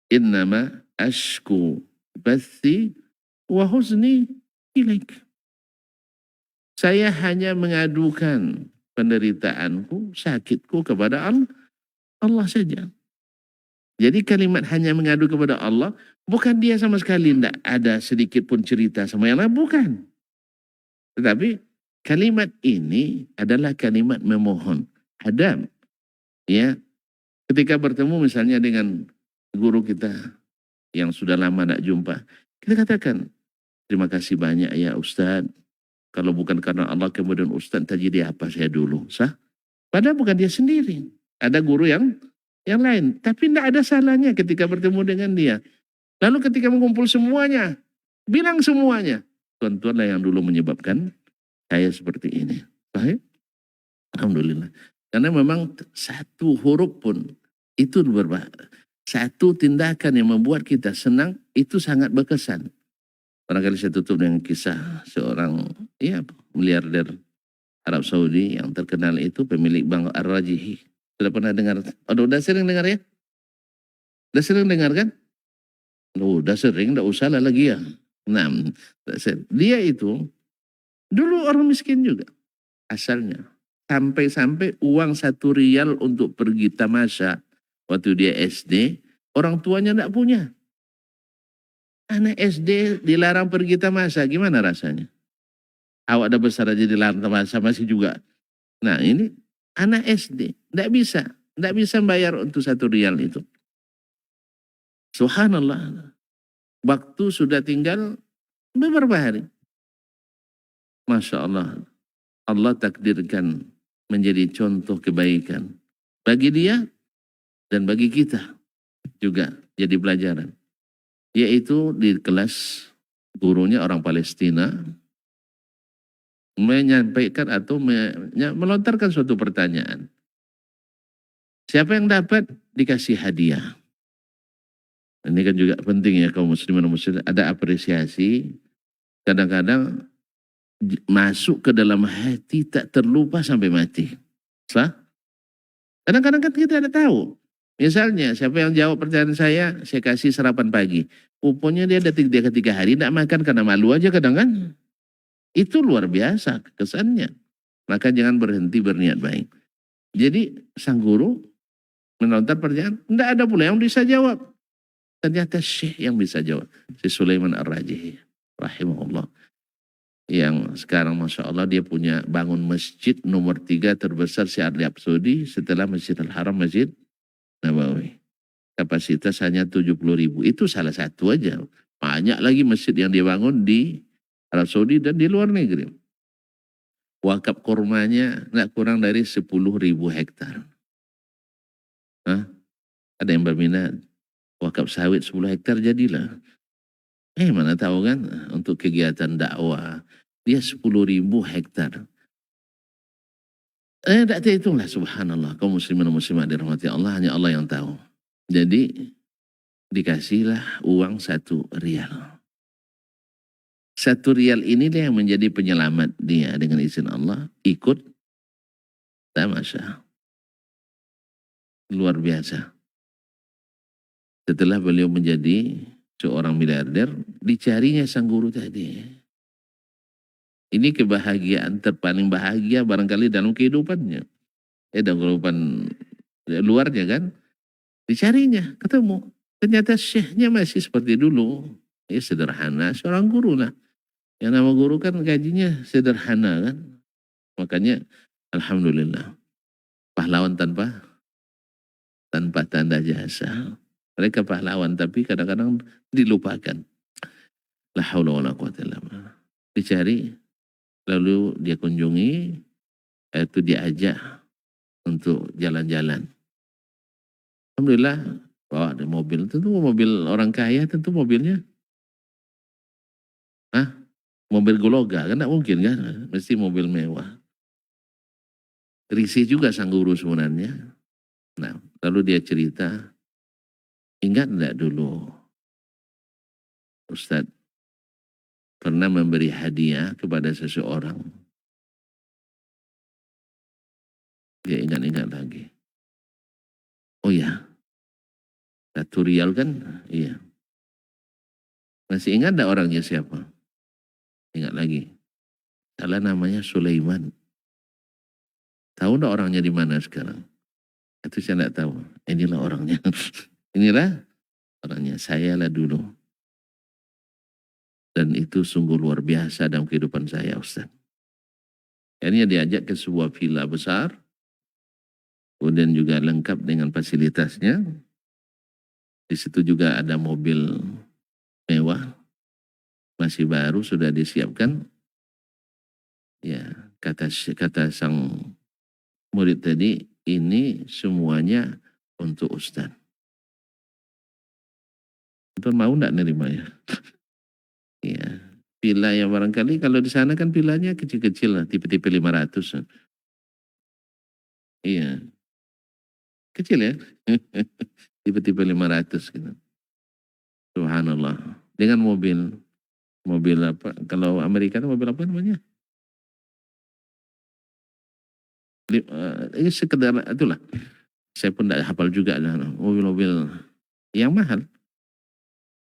innama ashku bathi wa huzni ilaik. Saya hanya mengadukan penderitaanku, sakitku kepada Allah saja. Jadi kalimat hanya mengadu kepada Allah, bukan dia sama sekali tidak ada sedikit pun cerita sama yang lain, bukan. Tetapi kalimat ini adalah kalimat memohon. Adab. Ya. Ketika bertemu misalnya dengan guru kita yang sudah lama tidak jumpa, kita katakan, terima kasih banyak ya Ustaz. Kalau bukan karena Allah kemudian Ustaz tak jadi apa saya dulu. Sah? Padahal bukan dia sendiri. Ada guru yang lain. Tapi tidak ada salahnya ketika bertemu dengan dia. Lalu ketika mengumpul semuanya, bilang semuanya. Tuan-tuanlah yang dulu menyebabkan saya seperti ini. Baik? Alhamdulillah. Karena memang satu huruf pun itu berbahaya. Satu tindakan yang membuat kita senang itu sangat berkesan. Barangkali saya tutup dengan kisah seorang miliarder Arab Saudi yang terkenal itu pemilik Bank Ar-Rajihi. Sudah pernah dengar? Udah sering dengar ya? Udah sering dengar kan? Udah sering, udah usah lah lagi ya. Nah, dia itu dulu orang miskin juga asalnya. Sampai-sampai uang 1 rial untuk pergi tamasya waktu dia SD, orang tuanya tidak punya. Anak SD dilarang pergi tamasya, gimana rasanya? Awak udah besar aja dilarang tamasya masih juga. Nah ini anak SD, tidak bisa bayar untuk 1 rial itu. Subhanallah, waktu sudah tinggal beberapa hari. Masya Allah, Allah takdirkan menjadi contoh kebaikan bagi dia dan bagi kita juga jadi pelajaran. Yaitu di kelas gurunya orang Palestina menyampaikan atau melontarkan suatu pertanyaan. Siapa yang dapat dikasih hadiah? Ini kan juga penting ya kaum muslimin dan muslimat, ada apresiasi. Kadang-kadang masuk ke dalam hati tak terlupa sampai mati. Sah? Kadang-kadang kan kita tidak tahu. Misalnya siapa yang jawab pertanyaan saya kasih sarapan pagi. Rupanya dia ada 3 hari tidak makan karena malu aja kadang kan. Itu luar biasa kesannya. Maka jangan berhenti berniat baik. Jadi sang guru Melontar pertanyaan, tidak ada pula yang bisa jawab. Ternyata Syekh yang bisa jawab. Si Sulaiman Ar-Rajihi rahimahullah. Yang sekarang Masya Allah dia punya bangun masjid nomor 3 terbesar di Arab Saudi setelah Masjidil Haram, Masjid Nabawi. Kapasitas hanya 70.000. Itu salah satu aja. Banyak lagi masjid yang dibangun di Arab Saudi dan di luar negeri. Wakaf kurmanya tidak kurang dari 10.000 hektar. Hah? Ada yang berminat. Wakaf sawit 10 hektar jadilah. Mana tahu kan untuk kegiatan dakwah. Dia 10.000 hektar. Tak terhitunglah subhanallah. Kaum muslimin dan muslimat dirahmati Allah. Hanya Allah yang tahu. Jadi dikasihlah uang 1 rial. 1 rial inilah yang menjadi penyelamat dia dengan izin Allah. Ikut tamasya. Luar biasa. Setelah beliau menjadi seorang miliarder, dicarinya sang guru tadi. Ini kebahagiaan terpaling bahagia barangkali dalam kehidupannya. Dalam kehidupan luarnya kan. Dicarinya, ketemu. Ternyata syekhnya masih seperti dulu. Sederhana, seorang guru lah. Yang nama guru kan gajinya sederhana kan. Makanya alhamdulillah. Pahlawan tanpa tanda jasa. Mereka pahlawan tapi kadang-kadang dilupakan. La haula wala quwata illa billah. Dicari, lalu dia kunjungi, itu diajak untuk jalan-jalan. Alhamdulillah bawa di mobil, tentu mobil orang kaya, tentu mobilnya mobil Gologa, kan tidak mungkin kan, mesti mobil mewah. Risih juga sang guru sebenarnya. Nah, lalu dia cerita, ingat tidak dulu Ustadz pernah memberi hadiah kepada seseorang. Dia ingat-ingat lagi. Oh ya, 1 rial kan? Iya. Masih ingat tidak orangnya siapa? Ingat lagi. Salah namanya Sulaiman. Tahu tidak orangnya di mana sekarang? Itu saya tidak tahu. Inilah orangnya. Inilah orangnya. Saya lah dulu. Dan itu sungguh luar biasa dalam kehidupan saya, Ustaz. Akhirnya diajak ke sebuah villa besar. Kemudian juga lengkap dengan fasilitasnya. Di situ juga ada mobil mewah. Masih baru sudah disiapkan. Ya, kata sang murid tadi, ini semuanya untuk Ustaz. Antum mau enggak nerima ya? Iya. Villa yang barangkali kalau di sana kan villanya kecil-kecil lah, tipe-tipe 500. Iya. Kecil ya. Tipe-tipe 500 gitu. Subhanallah. Dengan mobil apa? Kalau Amerika itu mobil apa namanya? Ini sekedar itulah. Saya pun tidak hafal juga mobil-mobil yang mahal.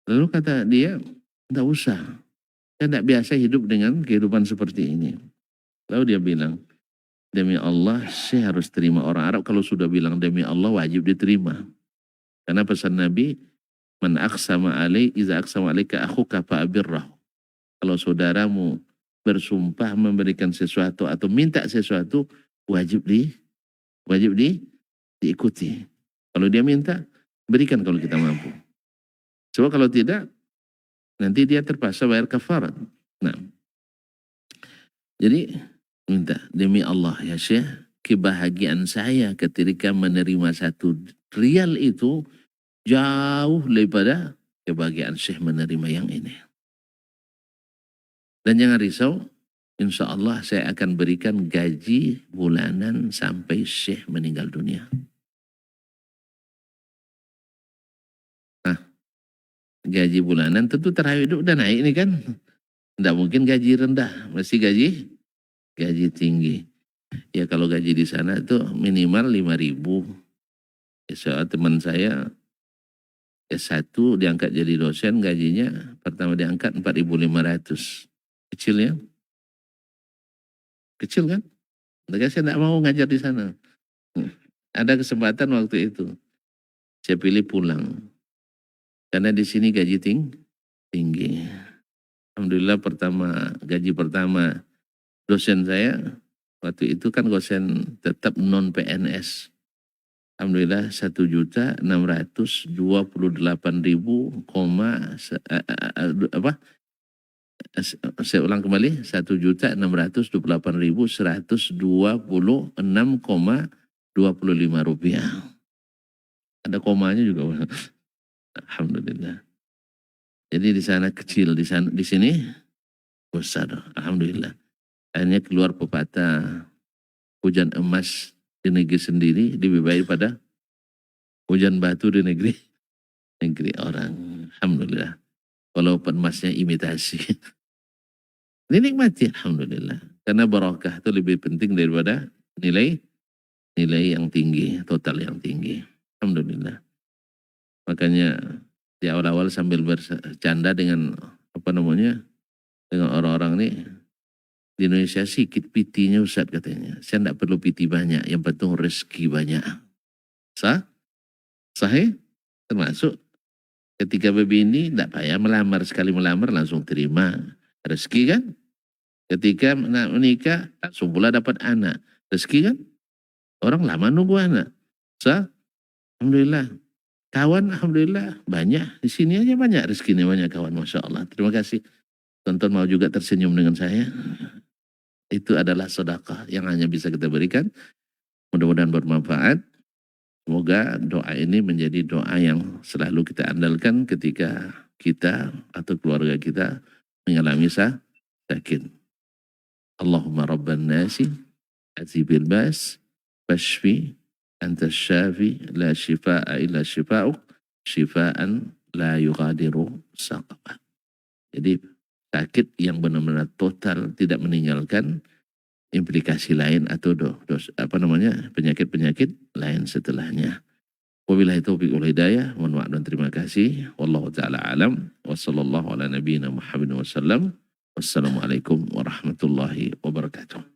Lalu kata dia, tidak usah. Saya tidak biasa hidup dengan kehidupan seperti ini. Lalu dia bilang, demi Allah saya harus terima. Orang Arab kalau sudah bilang demi Allah wajib diterima. Karena pesan Nabi, man aqsama alai iza aqsama alaika akhuka fa'abirrahu. Kalau saudaramu bersumpah memberikan sesuatu atau minta sesuatu, wajib diikuti. Kalau dia minta, berikan kalau kita mampu. Sebab kalau tidak, nanti dia terpaksa bayar kafarat. Nah, jadi minta, demi Allah ya Syekh, kebahagiaan saya ketika menerima 1 rial itu jauh daripada kebahagiaan Syekh menerima yang ini. Dan jangan risau, insya Allah saya akan berikan gaji bulanan sampai Syekh meninggal dunia. Nah, gaji bulanan tentu taraf hidup udah naik ini kan. Tidak mungkin gaji rendah, mesti gaji tinggi. Ya kalau gaji di sana itu minimal 5.000. Ya, soal teman saya S1 diangkat jadi dosen, gajinya pertama diangkat 4.500. Kecil ya? Kecil kan? Mereka saya tidak mau ngajar di sana. Ada kesempatan waktu itu. Saya pilih pulang. Karena di sini gaji tinggi. Alhamdulillah gaji pertama dosen saya waktu itu kan dosen tetap non PNS. Alhamdulillah 1.628.000 saya ulang kembali 1.628.126,25 rupiah. Ada komanya juga. Alhamdulillah. Jadi di sana kecil, di sini besar. Alhamdulillah. Akhirnya keluar pepatah, hujan emas di negeri sendiri lebih baik pada hujan batu di negeri orang. Alhamdulillah. Walaupun emasnya imitasi. Dinikmati, alhamdulillah. Karena barakah itu lebih penting daripada nilai yang tinggi, total yang tinggi. Alhamdulillah. Makanya di awal-awal sambil bercanda dengan dengan orang-orang ini, di Indonesia sikit pitinya Ustaz katanya. Saya tidak perlu piti banyak, yang penting rezeki banyak. Sahih? Termasuk ketika begini tidak payah melamar, sekali melamar langsung terima rezeki kan. Ketika menikah langsung pula dapat anak, rezeki kan. Orang lama nunggu anak. Alhamdulillah. Kawan alhamdulillah banyak, di sini aja banyak rezekinya, banyak kawan, Masya Allah. Terima kasih. Tonton mau juga tersenyum dengan saya. Itu adalah sedekah yang hanya bisa kita berikan. Mudah-mudahan bermanfaat. Semoga doa ini menjadi doa yang selalu kita andalkan ketika kita atau keluarga kita mengalami sakit. Allahumma rabban nasi, azibil bas, fashfi, anta syafi, la shifa'a illa shifa'uk, shifa'an la yugadiru saqama. Jadi sakit yang benar-benar total, tidak meninggalkan implikasi lain atau penyakit-penyakit lain setelahnya. Wabillahi taufiq wal hidayah. Mohon maaf dan terima kasih. Wallahu taala alam. Wassallallahu ala nabiyyina Muhammadin wasallam. Wassalamualaikum warahmatullahi wabarakatuh.